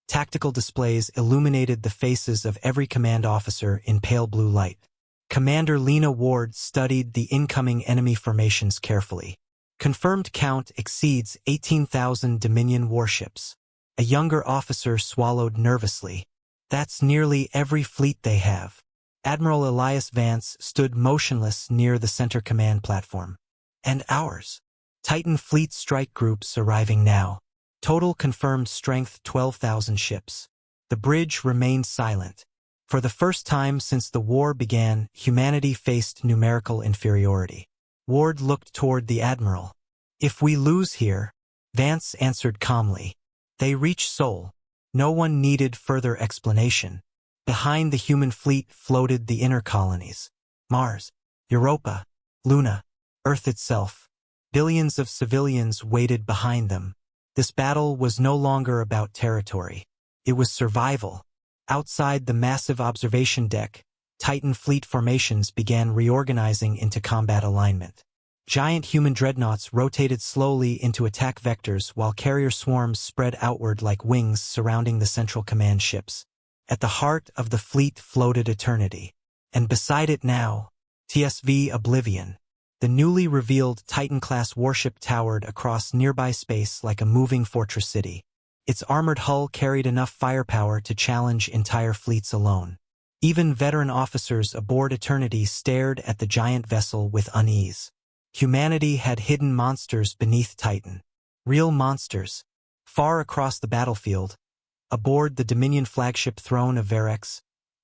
tactical displays illuminated the faces of every command officer in pale blue light. Commander Lena Ward studied the incoming enemy formations carefully. Confirmed count exceeds 18,000 Dominion warships. A younger officer swallowed nervously. "That's nearly every fleet they have." Admiral Elias Vance stood motionless near the center command platform. "And ours." Titan fleet strike groups arriving now. Total confirmed strength 12,000 ships. The bridge remained silent. For the first time since the war began, humanity faced numerical inferiority. Ward looked toward the admiral. "If we lose here," Vance answered calmly, "they reach Sol." No one needed further explanation. Behind the human fleet floated the inner colonies. Mars, Europa, Luna, Earth itself. Billions of civilians waited behind them. This battle was no longer about territory. It was survival. Outside the massive observation deck, Titan fleet formations began reorganizing into combat alignment. Giant human dreadnoughts rotated slowly into attack vectors while carrier swarms spread outward like wings surrounding the central command ships. At the heart of the fleet floated Eternity. And beside it now, TSV Oblivion. The newly revealed Titan-class warship towered across nearby space like a moving fortress city. Its armored hull carried enough firepower to challenge entire fleets alone. Even veteran officers aboard Eternity stared at the giant vessel with unease. Humanity had hidden monsters beneath Titan. Real monsters. Far across the battlefield, aboard the Dominion flagship throne of Verex,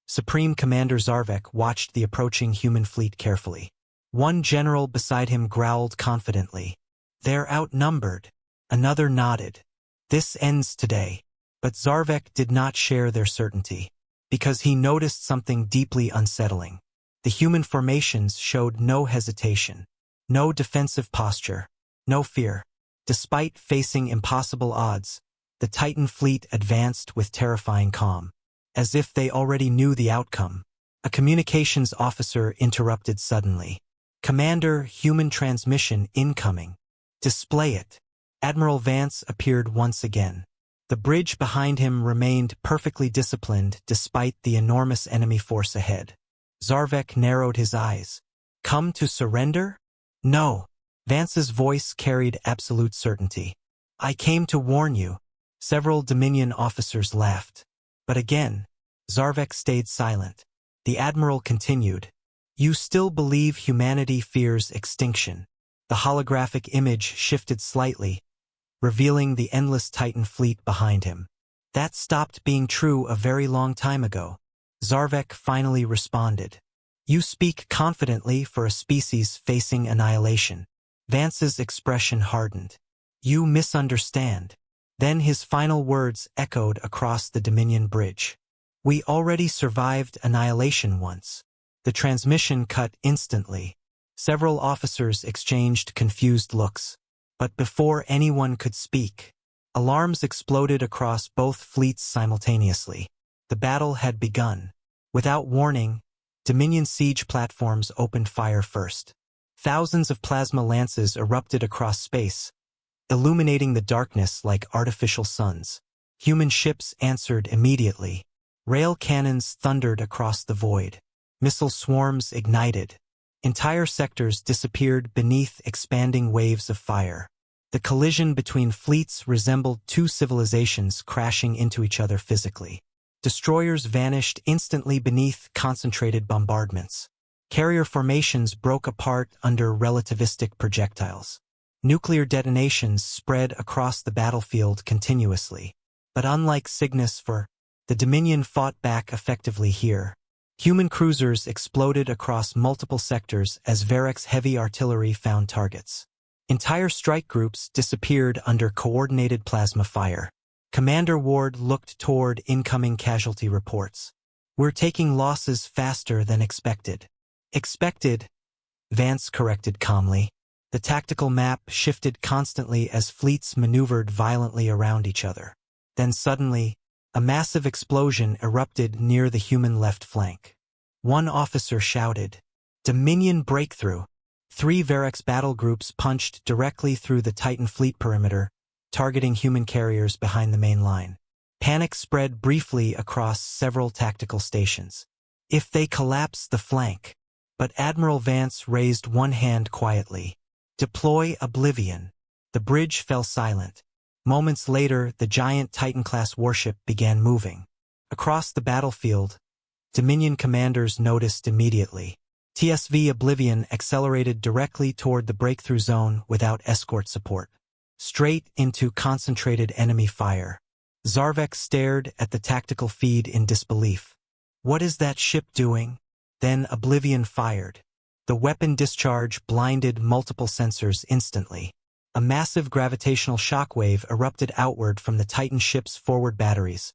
Supreme Commander Zarvek watched the approaching human fleet carefully. One general beside him growled confidently. "They're outnumbered." Another nodded. "This ends today." But Zarvek did not share their certainty, because he noticed something deeply unsettling. The human formations showed no hesitation, no defensive posture, no fear. Despite facing impossible odds, the Titan fleet advanced with terrifying calm, as if they already knew the outcome. A communications officer interrupted suddenly. "Commander, human transmission incoming. Display it." Admiral Vance appeared once again. The bridge behind him remained perfectly disciplined despite the enormous enemy force ahead. Zarvek narrowed his eyes. "Come to surrender?" "No." Vance's voice carried absolute certainty. "I came to warn you." Several Dominion officers laughed. But again, Zarvek stayed silent. The Admiral continued. "You still believe humanity fears extinction." The holographic image shifted slightly, revealing the endless Titan fleet behind him. "That stopped being true a very long time ago." Zarvek finally responded. "You speak confidently for a species facing annihilation." Vance's expression hardened. "You misunderstand." Then his final words echoed across the Dominion bridge. "We already survived annihilation once." The transmission cut instantly. Several officers exchanged confused looks. But before anyone could speak, alarms exploded across both fleets simultaneously. The battle had begun. Without warning, Dominion siege platforms opened fire first. Thousands of plasma lances erupted across space, illuminating the darkness like artificial suns. Human ships answered immediately. Rail cannons thundered across the void. Missile swarms ignited. Entire sectors disappeared beneath expanding waves of fire. The collision between fleets resembled two civilizations crashing into each other physically. Destroyers vanished instantly beneath concentrated bombardments. Carrier formations broke apart under relativistic projectiles. Nuclear detonations spread across the battlefield continuously. But unlike Cygnus IV, the Dominion fought back effectively here. Human cruisers exploded across multiple sectors as Verex heavy artillery found targets. Entire strike groups disappeared under coordinated plasma fire. Commander Ward looked toward incoming casualty reports. "We're taking losses faster than expected." "Expected," Vance corrected calmly. The tactical map shifted constantly as fleets maneuvered violently around each other. Then suddenly, a massive explosion erupted near the human left flank. One officer shouted, "Dominion breakthrough!" 3 Verex battle groups punched directly through the Titan fleet perimeter, targeting human carriers behind the main line. Panic spread briefly across several tactical stations. "If they collapse the flank." But Admiral Vance raised one hand quietly. "Deploy Oblivion." The bridge fell silent. Moments later, the giant Titan-class warship began moving. Across the battlefield, Dominion commanders noticed immediately. TSV Oblivion accelerated directly toward the breakthrough zone without escort support. Straight into concentrated enemy fire. Zarvek stared at the tactical feed in disbelief. "What is that ship doing?" Then Oblivion fired. The weapon discharge blinded multiple sensors instantly. A massive gravitational shockwave erupted outward from the Titan ship's forward batteries,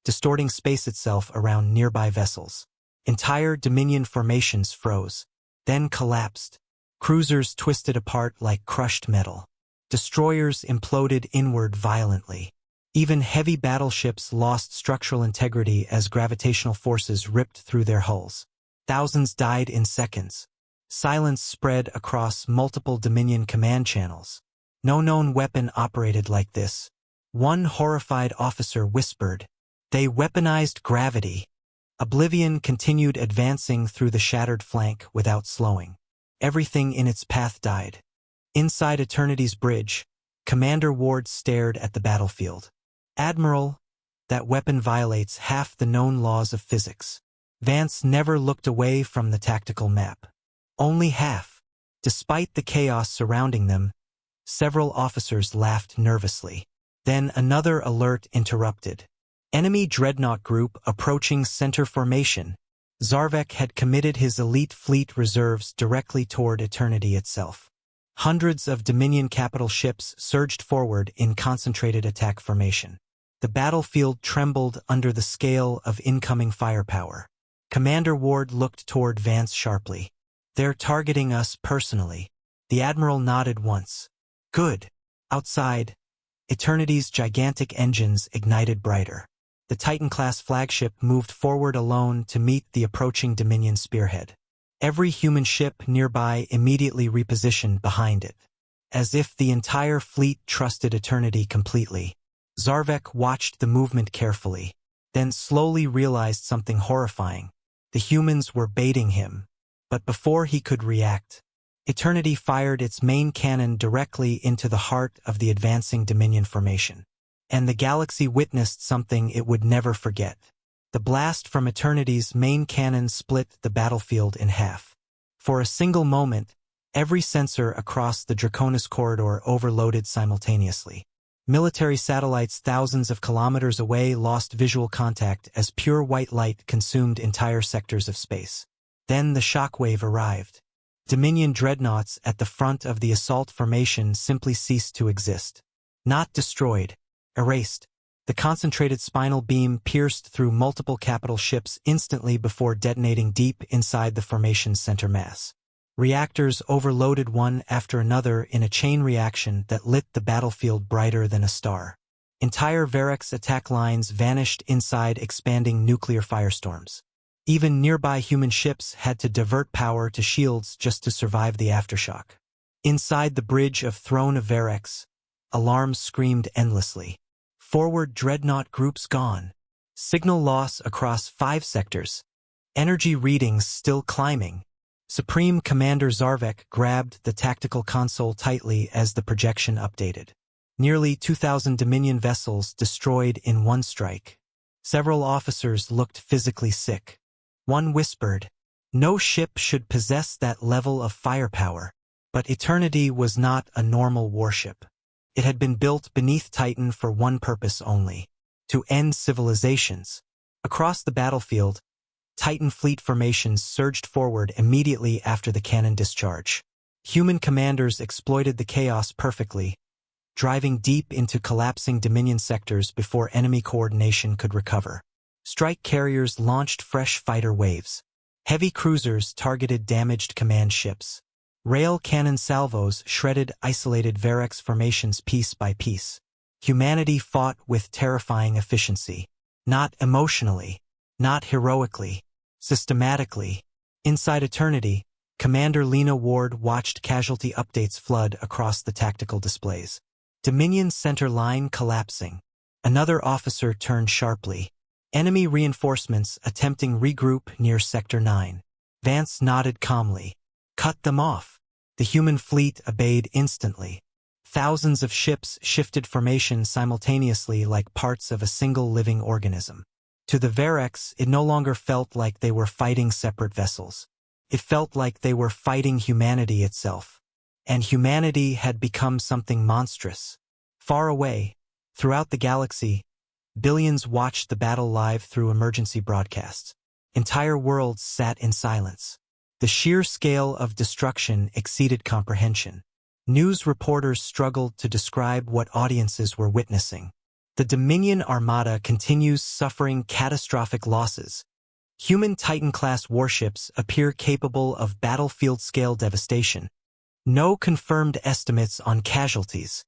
distorting space itself around nearby vessels. Entire Dominion formations froze, then collapsed. Cruisers twisted apart like crushed metal. Destroyers imploded inward violently. Even heavy battleships lost structural integrity as gravitational forces ripped through their hulls. Thousands died in seconds. Silence spread across multiple Dominion command channels. No known weapon operated like this. One horrified officer whispered, "They weaponized gravity." Oblivion continued advancing through the shattered flank without slowing. Everything in its path died. Inside Eternity's bridge, Commander Ward stared at the battlefield. "Admiral, that weapon violates half the known laws of physics." Vance never looked away from the tactical map. Only half. Despite the chaos surrounding them, several officers laughed nervously. Then another alert interrupted. Enemy dreadnought group approaching center formation. Zarvek had committed his elite fleet reserves directly toward Eternity itself. Hundreds of Dominion capital ships surged forward in concentrated attack formation. The battlefield trembled under the scale of incoming firepower. Commander Ward looked toward Vance sharply. "They're targeting us personally." The Admiral nodded once. "Good." Outside, Eternity's gigantic engines ignited brighter. The Titan-class flagship moved forward alone to meet the approaching Dominion spearhead. Every human ship nearby immediately repositioned behind it, as if the entire fleet trusted Eternity completely. Zarvek watched the movement carefully, then slowly realized something horrifying. The humans were baiting him. But before he could react, Eternity fired its main cannon directly into the heart of the advancing Dominion formation. And the galaxy witnessed something it would never forget. The blast from Eternity's main cannon split the battlefield in half. For a single moment, every sensor across the Draconis corridor overloaded simultaneously. Military satellites thousands of kilometers away lost visual contact as pure white light consumed entire sectors of space. Then the shockwave arrived. Dominion dreadnoughts at the front of the assault formation simply ceased to exist. Not destroyed, erased. The concentrated spinal beam pierced through multiple capital ships instantly before detonating deep inside the formation's center mass. Reactors overloaded one after another in a chain reaction that lit the battlefield brighter than a star. Entire Varex attack lines vanished inside expanding nuclear firestorms. Even nearby human ships had to divert power to shields just to survive the aftershock. Inside the bridge of Throne of Varex, alarms screamed endlessly. Forward dreadnought groups gone. Signal loss across 5 sectors. Energy readings still climbing. Supreme Commander Zarvek grabbed the tactical console tightly as the projection updated. Nearly 2,000 Dominion vessels destroyed in one strike. Several officers looked physically sick. One whispered, "No ship should possess that level of firepower." But Eternity was not a normal warship. It had been built beneath Titan for one purpose only: to end civilizations. Across the battlefield, Titan fleet formations surged forward immediately after the cannon discharge. Human commanders exploited the chaos perfectly, driving deep into collapsing Dominion sectors before enemy coordination could recover. Strike carriers launched fresh fighter waves. Heavy cruisers targeted damaged command ships. Rail cannon salvos shredded isolated Varex formations piece by piece. Humanity fought with terrifying efficiency. Not emotionally, not heroically, systematically. Inside Eternity, Commander Lena Ward watched casualty updates flood across the tactical displays. Dominion center line collapsing. Another officer turned sharply. Enemy reinforcements attempting regroup near Sector 9. Vance nodded calmly. Cut them off. The human fleet obeyed instantly. Thousands of ships shifted formation simultaneously like parts of a single living organism. To the Varex, it no longer felt like they were fighting separate vessels. It felt like they were fighting humanity itself. And humanity had become something monstrous. Far away, throughout the galaxy, billions watched the battle live through emergency broadcasts. Entire worlds sat in silence. The sheer scale of destruction exceeded comprehension. News reporters struggled to describe what audiences were witnessing. The Dominion Armada continues suffering catastrophic losses. Human Titan-class warships appear capable of battlefield-scale devastation. No confirmed estimates on casualties.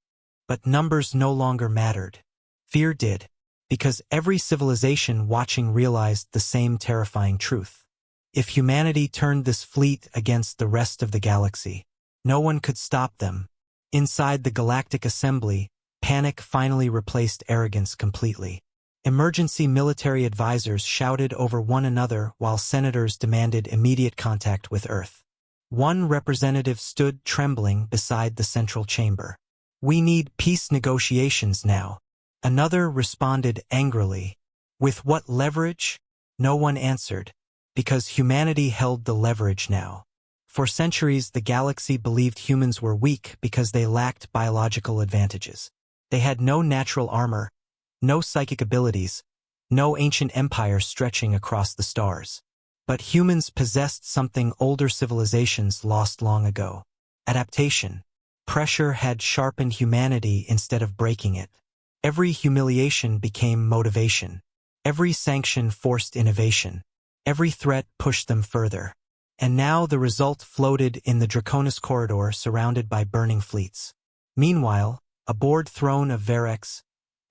But numbers no longer mattered. Fear did, because every civilization watching realized the same terrifying truth. If humanity turned this fleet against the rest of the galaxy, no one could stop them. Inside the Galactic Assembly, panic finally replaced arrogance completely. Emergency military advisors shouted over one another while senators demanded immediate contact with Earth. One representative stood trembling beside the central chamber. "We need peace negotiations now." Another responded angrily. "With what leverage?" No one answered, because humanity held the leverage now. For centuries, the galaxy believed humans were weak because they lacked biological advantages. They had no natural armor, no psychic abilities, no ancient empire stretching across the stars. But humans possessed something older civilizations lost long ago: adaptation. Pressure had sharpened humanity instead of breaking it. Every humiliation became motivation. Every sanction forced innovation. Every threat pushed them further. And now the result floated in the Draconis corridor surrounded by burning fleets. Meanwhile, aboard throne of Verex,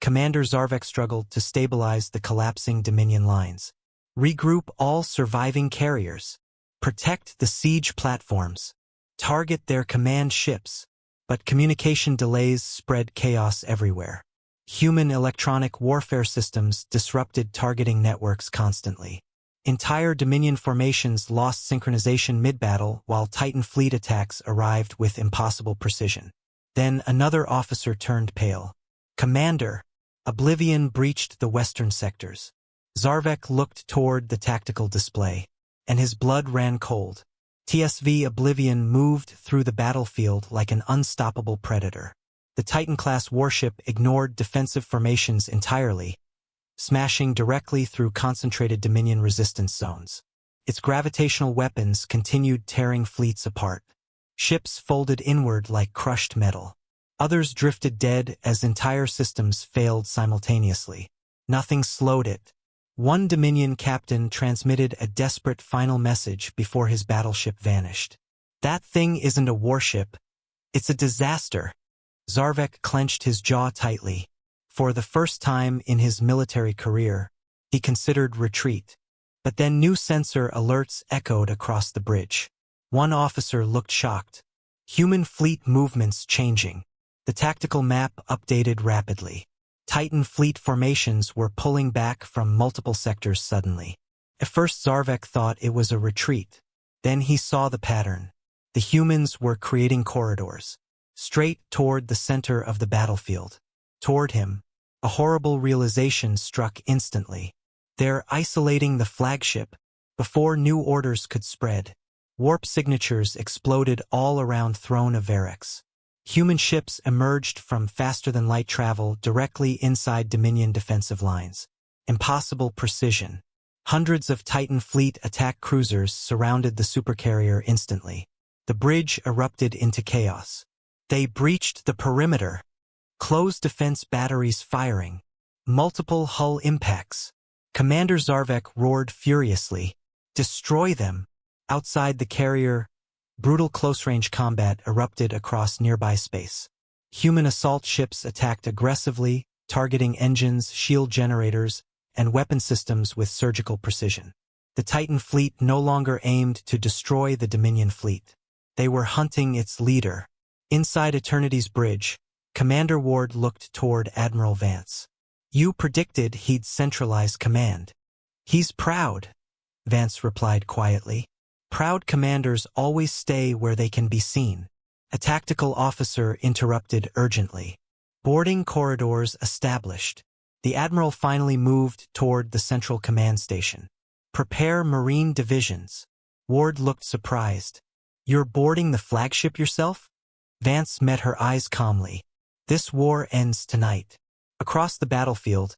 Commander Zarvek struggled to stabilize the collapsing Dominion lines. Regroup all surviving carriers. Protect the siege platforms. Target their command ships. But communication delays spread chaos everywhere. Human electronic warfare systems disrupted targeting networks constantly. Entire Dominion formations lost synchronization mid-battle while Titan fleet attacks arrived with impossible precision. Then another officer turned pale. "Commander!" Oblivion breached the western sectors. Zarvek looked toward the tactical display, and his blood ran cold. TSV Oblivion moved through the battlefield like an unstoppable predator. The Titan-class warship ignored defensive formations entirely, smashing directly through concentrated Dominion resistance zones. Its gravitational weapons continued tearing fleets apart. Ships folded inward like crushed metal. Others drifted dead as entire systems failed simultaneously. Nothing slowed it. One Dominion captain transmitted a desperate final message before his battleship vanished. "That thing isn't a warship. It's a disaster." Zarvek clenched his jaw tightly. For the first time in his military career, he considered retreat. But then new sensor alerts echoed across the bridge. One officer looked shocked. Human fleet movements changing. The tactical map updated rapidly. Titan fleet formations were pulling back from multiple sectors suddenly. At first Zarvek thought it was a retreat. Then he saw the pattern. The humans were creating corridors. Straight toward the center of the battlefield. Toward him, a horrible realization struck instantly. They're isolating the flagship before new orders could spread. Warp signatures exploded all around Throne of Verex. Human ships emerged from faster-than-light travel directly inside Dominion defensive lines. Impossible precision. Hundreds of Titan fleet attack cruisers surrounded the supercarrier instantly. The bridge erupted into chaos. They breached the perimeter. Closed defense batteries firing. Multiple hull impacts. Commander Zarvek roared furiously. "Destroy them!" Outside the carrier, brutal close-range combat erupted across nearby space. Human assault ships attacked aggressively, targeting engines, shield generators, and weapon systems with surgical precision. The Titan fleet no longer aimed to destroy the Dominion fleet. They were hunting its leader. Inside Eternity's bridge, Commander Ward looked toward Admiral Vance. "You predicted he'd centralize command." "He's proud," Vance replied quietly. "Proud commanders always stay where they can be seen." A tactical officer interrupted urgently. Boarding corridors established. The Admiral finally moved toward the central command station. "Prepare Marine divisions." Ward looked surprised. "You're boarding the flagship yourself?" Vance met her eyes calmly. "This war ends tonight." Across the battlefield,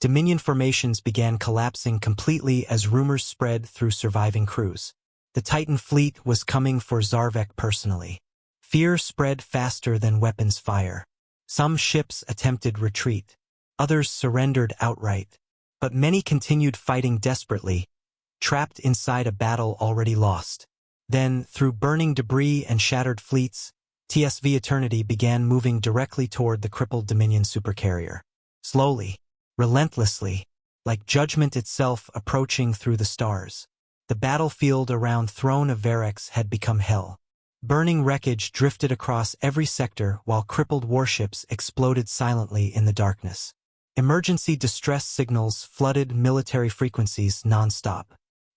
Dominion formations began collapsing completely as rumors spread through surviving crews. The Titan fleet was coming for Zarvek personally. Fear spread faster than weapons fire. Some ships attempted retreat. Others surrendered outright. But many continued fighting desperately, trapped inside a battle already lost. Then, through burning debris and shattered fleets, TSV Eternity began moving directly toward the crippled Dominion supercarrier. Slowly, relentlessly, like judgment itself approaching through the stars. The battlefield around Throne of Verex had become hell. Burning wreckage drifted across every sector while crippled warships exploded silently in the darkness. Emergency distress signals flooded military frequencies non-stop.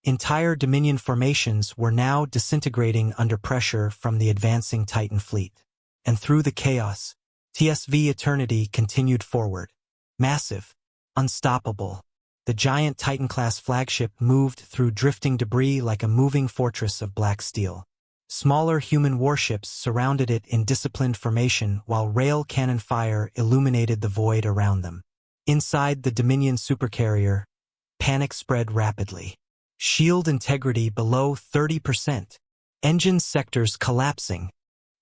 Entire Dominion formations were now disintegrating under pressure from the advancing Titan fleet. And through the chaos, TSV Eternity continued forward. Massive, unstoppable. The giant Titan-class flagship moved through drifting debris like a moving fortress of black steel. Smaller human warships surrounded it in disciplined formation while rail cannon fire illuminated the void around them. Inside the Dominion supercarrier, panic spread rapidly. Shield integrity below 30%. Engine sectors collapsing.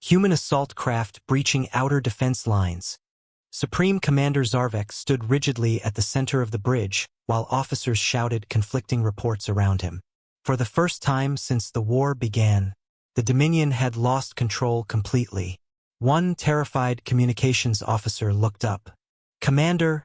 Human assault craft breaching outer defense lines. Supreme Commander Zarvek stood rigidly at the center of the bridge, while officers shouted conflicting reports around him. For the first time since the war began, the Dominion had lost control completely. One terrified communications officer looked up. "Commander,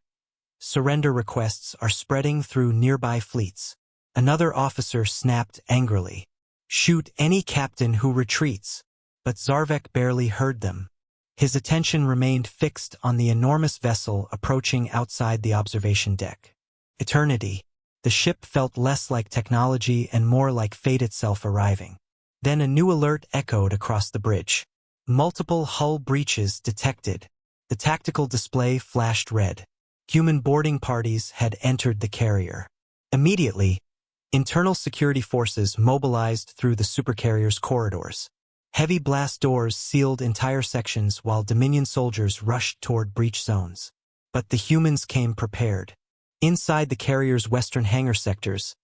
surrender requests are spreading through nearby fleets." Another officer snapped angrily. "Shoot any captain who retreats." But Zarvek barely heard them. His attention remained fixed on the enormous vessel approaching outside the observation deck. Eternity. The ship felt less like technology and more like fate itself arriving. Then a new alert echoed across the bridge. Multiple hull breaches detected. The tactical display flashed red. Human boarding parties had entered the carrier. Immediately, internal security forces mobilized through the supercarrier's corridors. Heavy blast doors sealed entire sections while Dominion soldiers rushed toward breach zones. But the humans came prepared. Inside the carrier's western hangar sectors,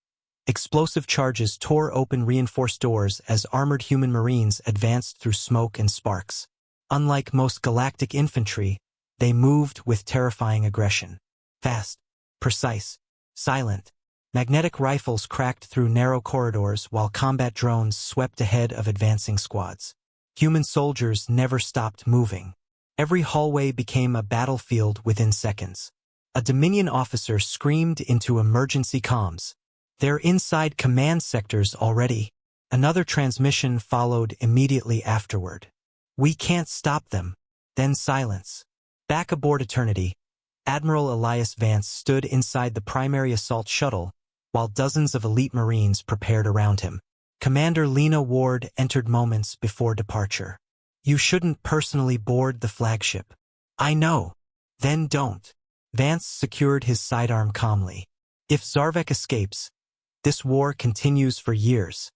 explosive charges tore open reinforced doors as armored human marines advanced through smoke and sparks. Unlike most galactic infantry, they moved with terrifying aggression. Fast, precise, silent. Magnetic rifles cracked through narrow corridors while combat drones swept ahead of advancing squads. Human soldiers never stopped moving. Every hallway became a battlefield within seconds. A Dominion officer screamed into emergency comms. "They're inside command sectors already." Another transmission followed immediately afterward. "We can't stop them." Then silence. Back aboard Eternity, Admiral Elias Vance stood inside the primary assault shuttle, while dozens of elite Marines prepared around him. Commander Lena Ward entered moments before departure. "You shouldn't personally board the flagship." "I know." "Then don't." Vance secured his sidearm calmly. "If Zarvek escapes, this war continues for years."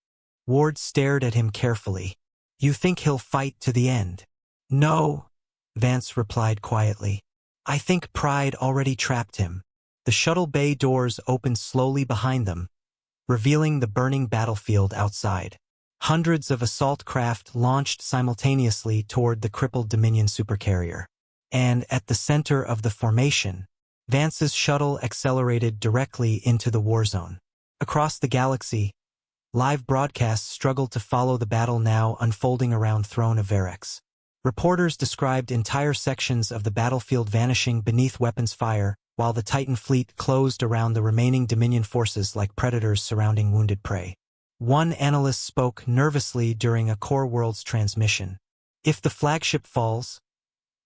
Ward stared at him carefully. "You think he'll fight to the end?" "No," Vance replied quietly. "I think pride already trapped him." The shuttle bay doors opened slowly behind them, revealing the burning battlefield outside. Hundreds of assault craft launched simultaneously toward the crippled Dominion supercarrier. And at the center of the formation, Vance's shuttle accelerated directly into the war zone. Across the galaxy, live broadcasts struggled to follow the battle now unfolding around Throne of Verex. Reporters described entire sections of the battlefield vanishing beneath weapons fire, while the Titan fleet closed around the remaining Dominion forces like predators surrounding wounded prey. One analyst spoke nervously during a Core Worlds transmission. "If the flagship falls,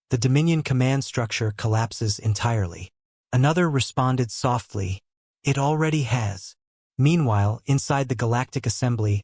the Dominion command structure collapses entirely." Another responded softly, "It already has." Meanwhile, inside the Galactic Assembly,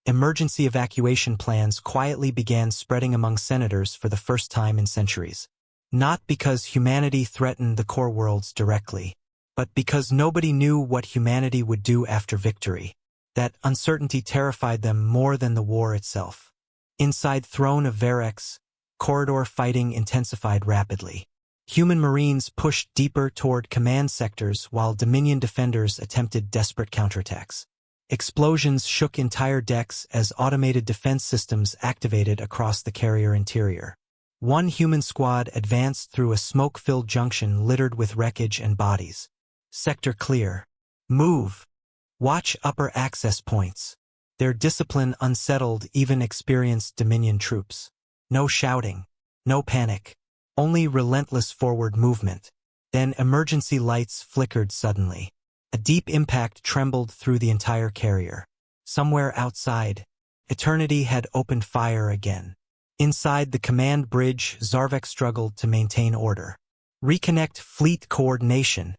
emergency evacuation plans quietly began spreading among senators for the first time in centuries. Not because humanity threatened the Core Worlds directly, but because nobody knew what humanity would do after victory. That uncertainty terrified them more than the war itself. Inside Throne of Verex, corridor fighting intensified rapidly. Human Marines pushed deeper toward command sectors while Dominion defenders attempted desperate counterattacks. Explosions shook entire decks as automated defense systems activated across the carrier interior. One human squad advanced through a smoke-filled junction littered with wreckage and bodies. "Sector clear. Move. Watch upper access points." Their discipline unsettled even experienced Dominion troops. No shouting. No panic. Only relentless forward movement. Then emergency lights flickered suddenly. A deep impact trembled through the entire carrier. Somewhere outside, Eternity had opened fire again. Inside the command bridge, Zarvek struggled to maintain order. "Reconnect fleet coordination.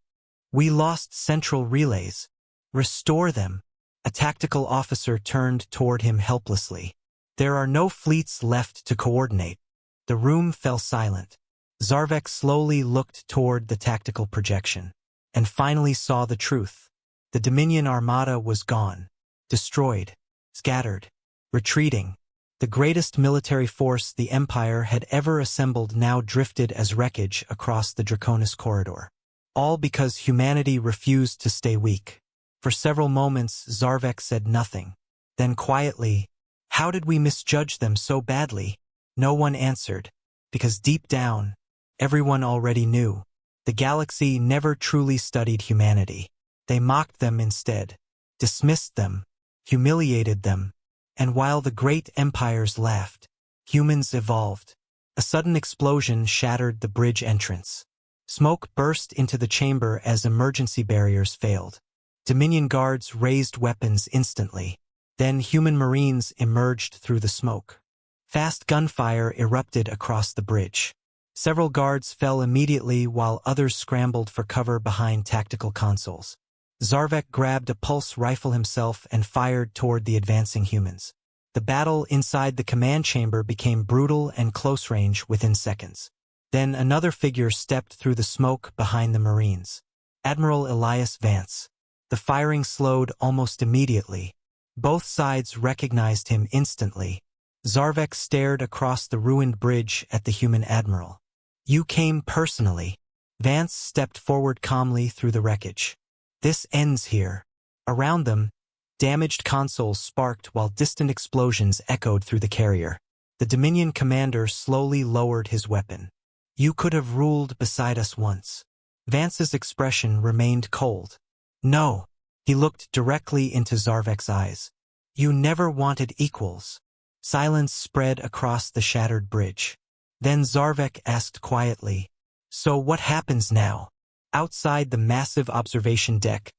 We lost central relays. Restore them." A tactical officer turned toward him helplessly. There are no fleets left to coordinate. The room fell silent. Zarvek slowly looked toward the tactical projection, and finally saw the truth. The Dominion armada was gone, destroyed, scattered, retreating. The greatest military force the Empire had ever assembled now drifted as wreckage across the Draconis corridor. All because humanity refused to stay weak. For several moments, Zarvek said nothing. Then quietly, "How did we misjudge them so badly?" No one answered, because deep down, everyone already knew. The galaxy never truly studied humanity. They mocked them instead, dismissed them, humiliated them, and while the great empires laughed, humans evolved. A sudden explosion shattered the bridge entrance. Smoke burst into the chamber as emergency barriers failed. Dominion guards raised weapons instantly. Then human marines emerged through the smoke. Fast gunfire erupted across the bridge. Several guards fell immediately while others scrambled for cover behind tactical consoles. Zarvek grabbed a pulse rifle himself and fired toward the advancing humans. The battle inside the command chamber became brutal and close range within seconds. Then another figure stepped through the smoke behind the Marines. Admiral Elias Vance. The firing slowed almost immediately. Both sides recognized him instantly. Zarvek stared across the ruined bridge at the human admiral. "You came personally." Vance stepped forward calmly through the wreckage. "This ends here." Around them, damaged consoles sparked while distant explosions echoed through the carrier. The Dominion commander slowly lowered his weapon. "You could have ruled beside us once." Vance's expression remained cold. "No." He looked directly into Zarvek's eyes. "You never wanted equals." Silence spread across the shattered bridge. Then Zarvek asked quietly, "So what happens now?" Outside the massive observation deck,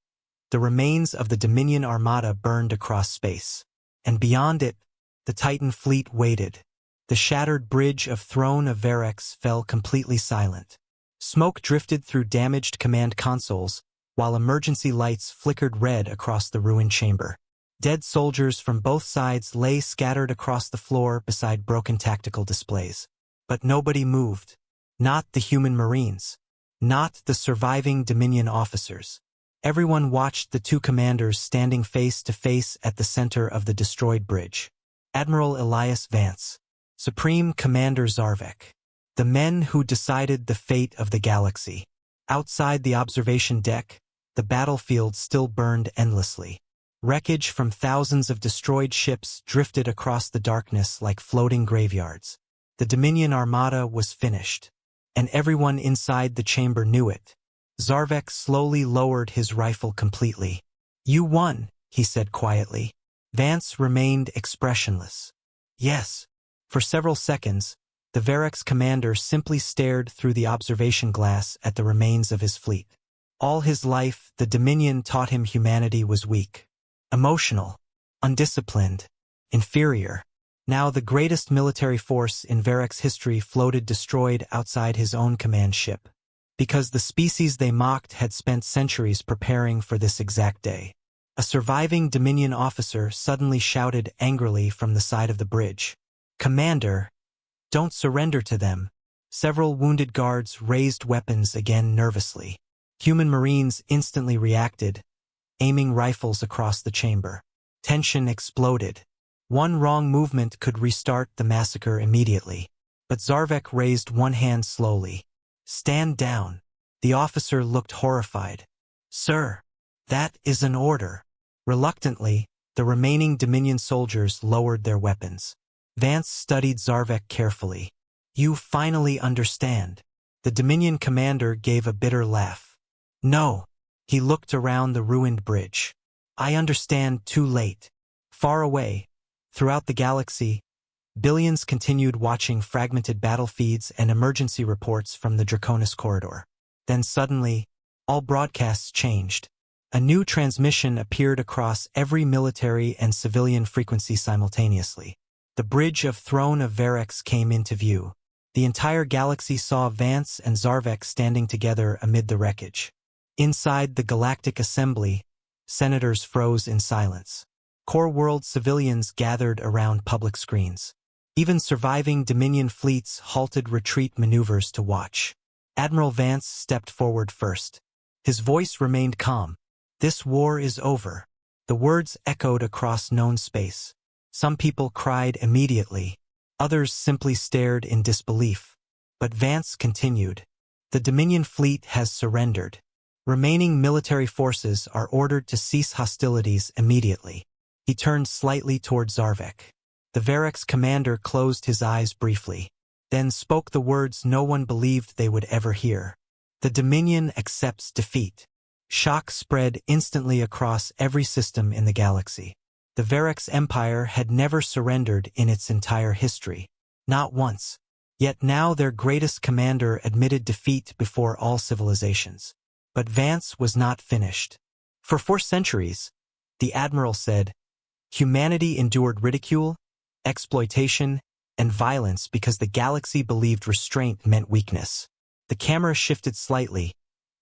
the remains of the Dominion armada burned across space. And beyond it, the Titan fleet waited. The shattered bridge of Throne of Verex fell completely silent. Smoke drifted through damaged command consoles, while emergency lights flickered red across the ruined chamber. Dead soldiers from both sides lay scattered across the floor beside broken tactical displays. But nobody moved. Not the human Marines. Not the surviving Dominion officers. Everyone watched the two commanders standing face to face at the center of the destroyed bridge. Admiral Elias Vance. Supreme Commander Zarvek. The men who decided the fate of the galaxy. Outside the observation deck, the battlefield still burned endlessly. Wreckage from thousands of destroyed ships drifted across the darkness like floating graveyards. The Dominion armada was finished, and everyone inside the chamber knew it. Zarvek slowly lowered his rifle completely. "You won," he said quietly. Vance remained expressionless. "Yes." For several seconds, the Verex commander simply stared through the observation glass at the remains of his fleet. All his life, the Dominion taught him humanity was weak. Emotional, undisciplined, inferior. Now the greatest military force in Verex history floated destroyed outside his own command ship. Because the species they mocked had spent centuries preparing for this exact day. A surviving Dominion officer suddenly shouted angrily from the side of the bridge. "Commander, don't surrender to them." Several wounded guards raised weapons again nervously. Human Marines instantly reacted, aiming rifles across the chamber. Tension exploded. One wrong movement could restart the massacre immediately. But Zarvek raised one hand slowly. "Stand down." The officer looked horrified. "Sir, that is an order." Reluctantly, the remaining Dominion soldiers lowered their weapons. Vance studied Zarvek carefully. "You finally understand." The Dominion commander gave a bitter laugh. "No." He looked around the ruined bridge. "I understand too late." Far away, throughout the galaxy, billions continued watching fragmented battle feeds and emergency reports from the Draconis corridor. Then suddenly, all broadcasts changed. A new transmission appeared across every military and civilian frequency simultaneously. The bridge of Throne of Verex came into view. The entire galaxy saw Vance and Zarvek standing together amid the wreckage. Inside the Galactic Assembly, Senators froze in silence. Core world civilians gathered around public screens. Even surviving Dominion fleets halted retreat maneuvers to watch. Admiral Vance stepped forward first. His voice remained calm. "This war is over." The words echoed across known space. Some people cried immediately. Others simply stared in disbelief. But Vance continued. "The Dominion fleet has surrendered. Remaining military forces are ordered to cease hostilities immediately." He turned slightly toward Zarvek. The Varek's commander closed his eyes briefly, then spoke the words no one believed they would ever hear. "The Dominion accepts defeat." Shock spread instantly across every system in the galaxy. The Varek's empire had never surrendered in its entire history. Not once. Yet now their greatest commander admitted defeat before all civilizations. But Vance was not finished. "For 4 centuries," the admiral said, "humanity endured ridicule, exploitation, and violence because the galaxy believed restraint meant weakness." The camera shifted slightly,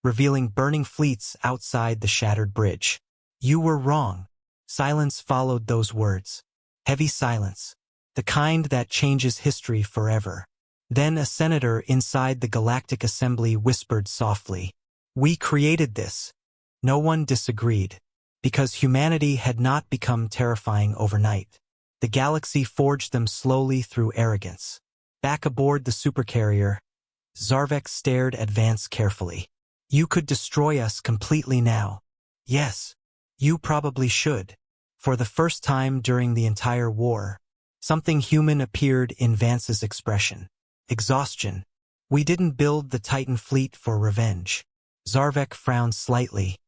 revealing burning fleets outside the shattered bridge. "You were wrong." Silence followed those words. Heavy silence. The kind that changes history forever. Then a senator inside the Galactic Assembly whispered softly, "We created this." No one disagreed. Because humanity had not become terrifying overnight. The galaxy forged them slowly through arrogance. Back aboard the supercarrier, Zarvek stared at Vance carefully. "You could destroy us completely now." "Yes, you probably should." For the first time during the entire war, something human appeared in Vance's expression. Exhaustion. "We didn't build the Titan fleet for revenge." Zarvek frowned slightly.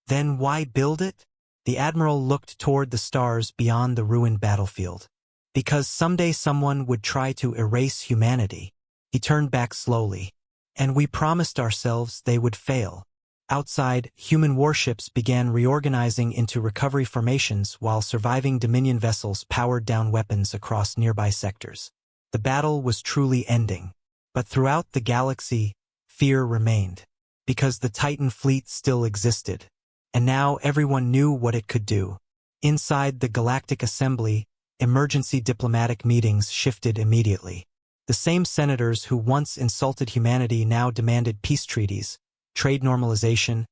"Then why build it?" The admiral looked toward the stars beyond the ruined battlefield. "Because someday someone would try to erase humanity." He turned back slowly. "And we promised ourselves they would fail." Outside, human warships began reorganizing into recovery formations while surviving Dominion vessels powered down weapons across nearby sectors. The battle was truly ending. But throughout the galaxy, fear remained. Because the Titan fleet still existed. And now everyone knew what it could do. Inside the Galactic Assembly, emergency diplomatic meetings shifted immediately. The same senators who once insulted humanity now demanded peace treaties, trade normalization,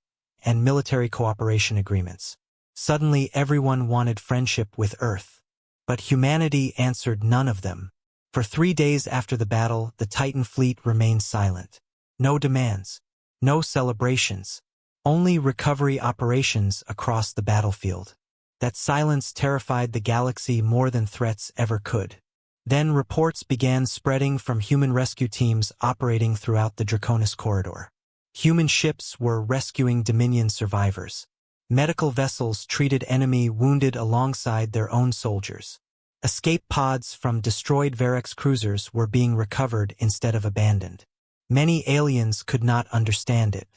and military cooperation agreements. Suddenly everyone wanted friendship with Earth. But humanity answered none of them. For 3 days after the battle, the Titan fleet remained silent. No demands. No celebrations. Only recovery operations across the battlefield. That silence terrified the galaxy more than threats ever could. Then reports began spreading from human rescue teams operating throughout the Draconis corridor. Human ships were rescuing Dominion survivors. Medical vessels treated enemy wounded alongside their own soldiers. Escape pods from destroyed Varek's cruisers were being recovered instead of abandoned. Many aliens could not understand it.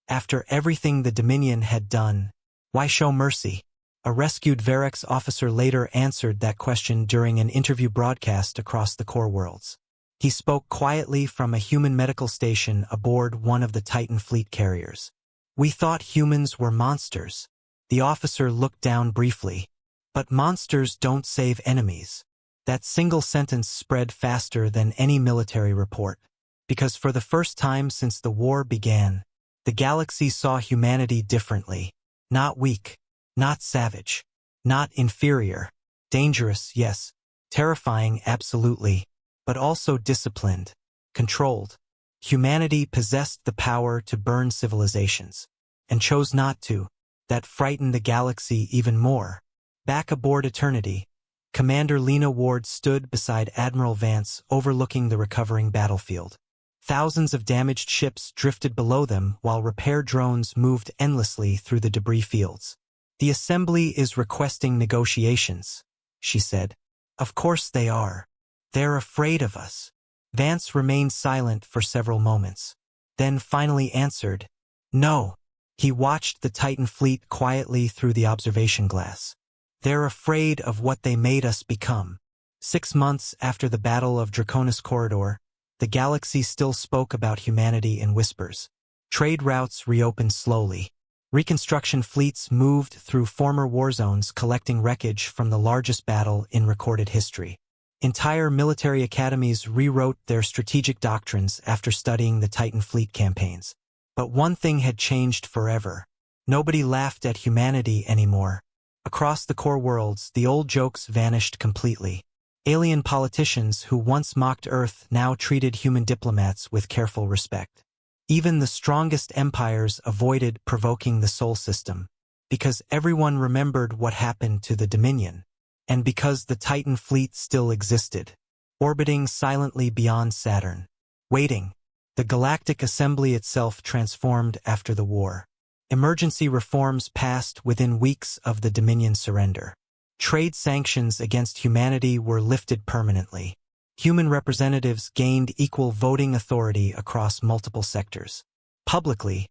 After everything the Dominion had done, why show mercy? A rescued Varek's officer later answered that question during an interview broadcast across the core worlds. He spoke quietly from a human medical station aboard one of the Titan fleet carriers. "We thought humans were monsters." The officer looked down briefly. "But monsters don't save enemies." That single sentence spread faster than any military report. Because for the first time since the war began, the galaxy saw humanity differently. Not weak. Not savage. Not inferior. Dangerous, yes. Terrifying, absolutely. But also disciplined. Controlled. Humanity possessed the power to burn civilizations. And chose not to. That frightened the galaxy even more. Back aboard Eternity, Commander Lena Ward stood beside Admiral Vance overlooking the recovering battlefield. Thousands of damaged ships drifted below them while repair drones moved endlessly through the debris fields. "The Assembly is requesting negotiations," she said. "Of course they are. They're afraid of us." Vance remained silent for several moments, then finally answered, "No." He watched the Titan fleet quietly through the observation glass. "They're afraid of what they made us become." 6 months after the Battle of Draconis Corridor, the galaxy still spoke about humanity in whispers. Trade routes reopened slowly. Reconstruction fleets moved through former war zones collecting wreckage from the largest battle in recorded history. Entire military academies rewrote their strategic doctrines after studying the Titan fleet campaigns. But one thing had changed forever. Nobody laughed at humanity anymore. Across the core worlds, the old jokes vanished completely. Alien politicians who once mocked Earth now treated human diplomats with careful respect. Even the strongest empires avoided provoking the Sol system, because everyone remembered what happened to the Dominion, and because the Titan fleet still existed, orbiting silently beyond Saturn, waiting. The Galactic Assembly itself transformed after the war. Emergency reforms passed within weeks of the Dominion surrender. Trade sanctions against humanity were lifted permanently. Human representatives gained equal voting authority across multiple sectors. Publicly,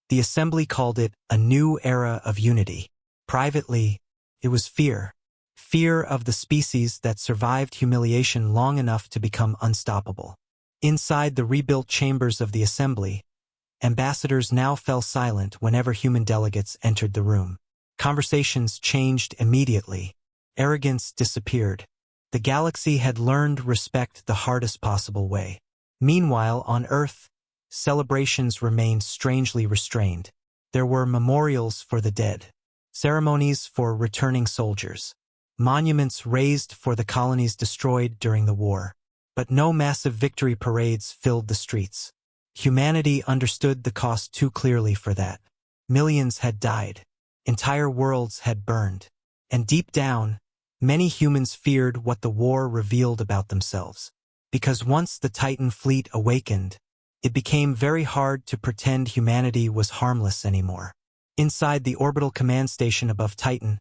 the Assembly called it a new era of unity. Privately, it was fear. Fear of the species that survived humiliation long enough to become unstoppable. Inside the rebuilt chambers of the Assembly, ambassadors now fell silent whenever human delegates entered the room. Conversations changed immediately. Arrogance disappeared. The galaxy had learned respect the hardest possible way. Meanwhile, on Earth, celebrations remained strangely restrained. There were memorials for the dead, ceremonies for returning soldiers, monuments raised for the colonies destroyed during the war. But no massive victory parades filled the streets. Humanity understood the cost too clearly for that. Millions had died. Entire worlds had burned. And deep down, many humans feared what the war revealed about themselves. Because once the Titan fleet awakened, it became very hard to pretend humanity was harmless anymore. Inside the orbital command station above Titan,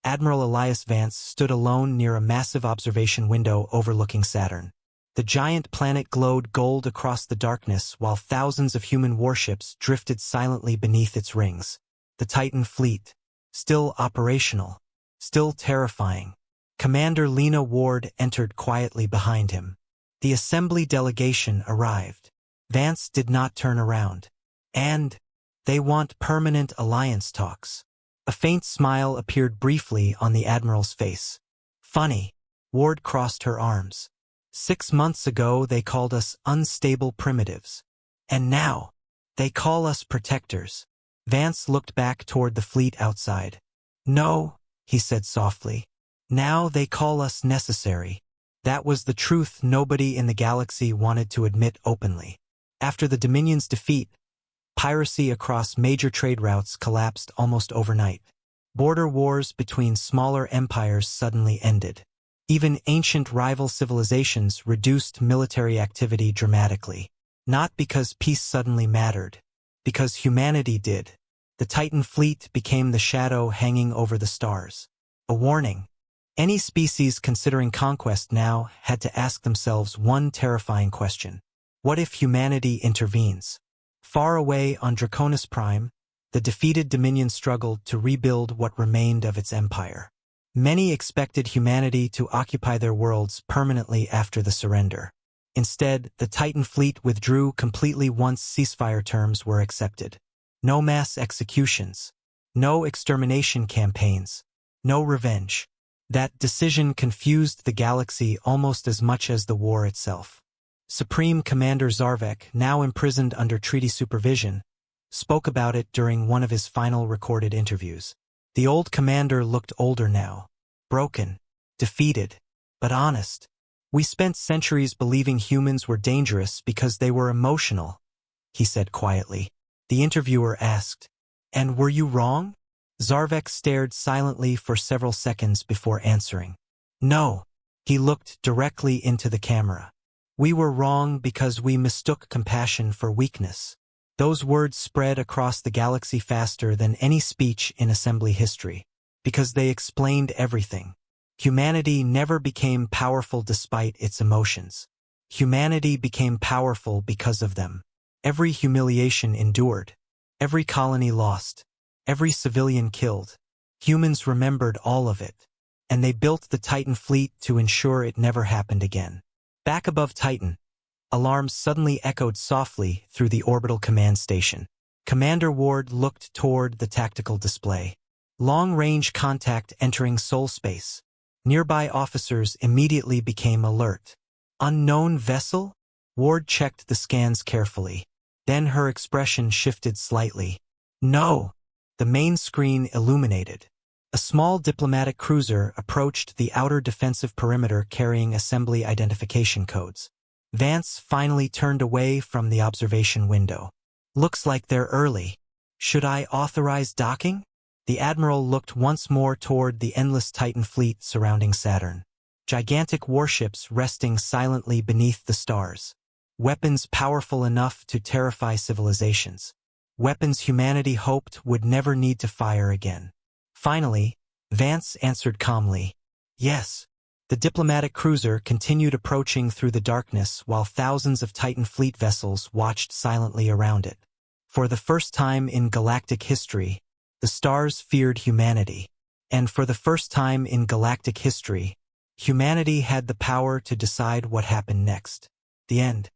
Admiral Elias Vance stood alone near a massive observation window overlooking Saturn. The giant planet glowed gold across the darkness while thousands of human warships drifted silently beneath its rings. The Titan fleet, still operational, still terrifying. Commander Lena Ward entered quietly behind him. The Assembly delegation arrived. Vance did not turn around. And they want permanent alliance talks. A faint smile appeared briefly on the Admiral's face. Funny. Ward crossed her arms. 6 months ago they called us unstable primitives. And now, they call us protectors. Vance looked back toward the fleet outside. No, he said softly. Now they call us necessary. That was the truth nobody in the galaxy wanted to admit openly. After the Dominion's defeat, piracy across major trade routes collapsed almost overnight. Border wars between smaller empires suddenly ended. Even ancient rival civilizations reduced military activity dramatically. Not because peace suddenly mattered, because humanity did. The Titan fleet became the shadow hanging over the stars. A warning. Any species considering conquest now had to ask themselves one terrifying question. What if humanity intervenes? Far away on Draconis Prime, the defeated Dominion struggled to rebuild what remained of its empire. Many expected humanity to occupy their worlds permanently after the surrender. Instead, the Titan fleet withdrew completely once ceasefire terms were accepted. No mass executions. No extermination campaigns. No revenge. That decision confused the galaxy almost as much as the war itself. Supreme Commander Zarvek, now imprisoned under treaty supervision, spoke about it during one of his final recorded interviews. The old commander looked older now, broken, defeated, but honest. We spent centuries believing humans were dangerous because they were emotional, he said quietly. The interviewer asked, "And were you wrong?" Zarvek stared silently for several seconds before answering. No, he looked directly into the camera. We were wrong because we mistook compassion for weakness. Those words spread across the galaxy faster than any speech in Assembly history, because they explained everything. Humanity never became powerful despite its emotions. Humanity became powerful because of them. Every humiliation endured. Every colony lost. Every civilian killed. Humans remembered all of it. And they built the Titan fleet to ensure it never happened again. Back above Titan, alarms suddenly echoed softly through the orbital command station. Commander Ward looked toward the tactical display. Long-range contact entering soul space. Nearby officers immediately became alert. Unknown vessel? Ward checked the scans carefully. Then her expression shifted slightly. No! The main screen illuminated. A small diplomatic cruiser approached the outer defensive perimeter carrying assembly identification codes. Vance finally turned away from the observation window. Looks like they're early. Should I authorize docking? The Admiral looked once more toward the endless Titan fleet surrounding Saturn. Gigantic warships resting silently beneath the stars. Weapons powerful enough to terrify civilizations. Weapons humanity hoped would never need to fire again. Finally, Vance answered calmly. Yes. The diplomatic cruiser continued approaching through the darkness while thousands of Titan fleet vessels watched silently around it. For the first time in galactic history, the stars feared humanity. And for the first time in galactic history, humanity had the power to decide what happened next. The end.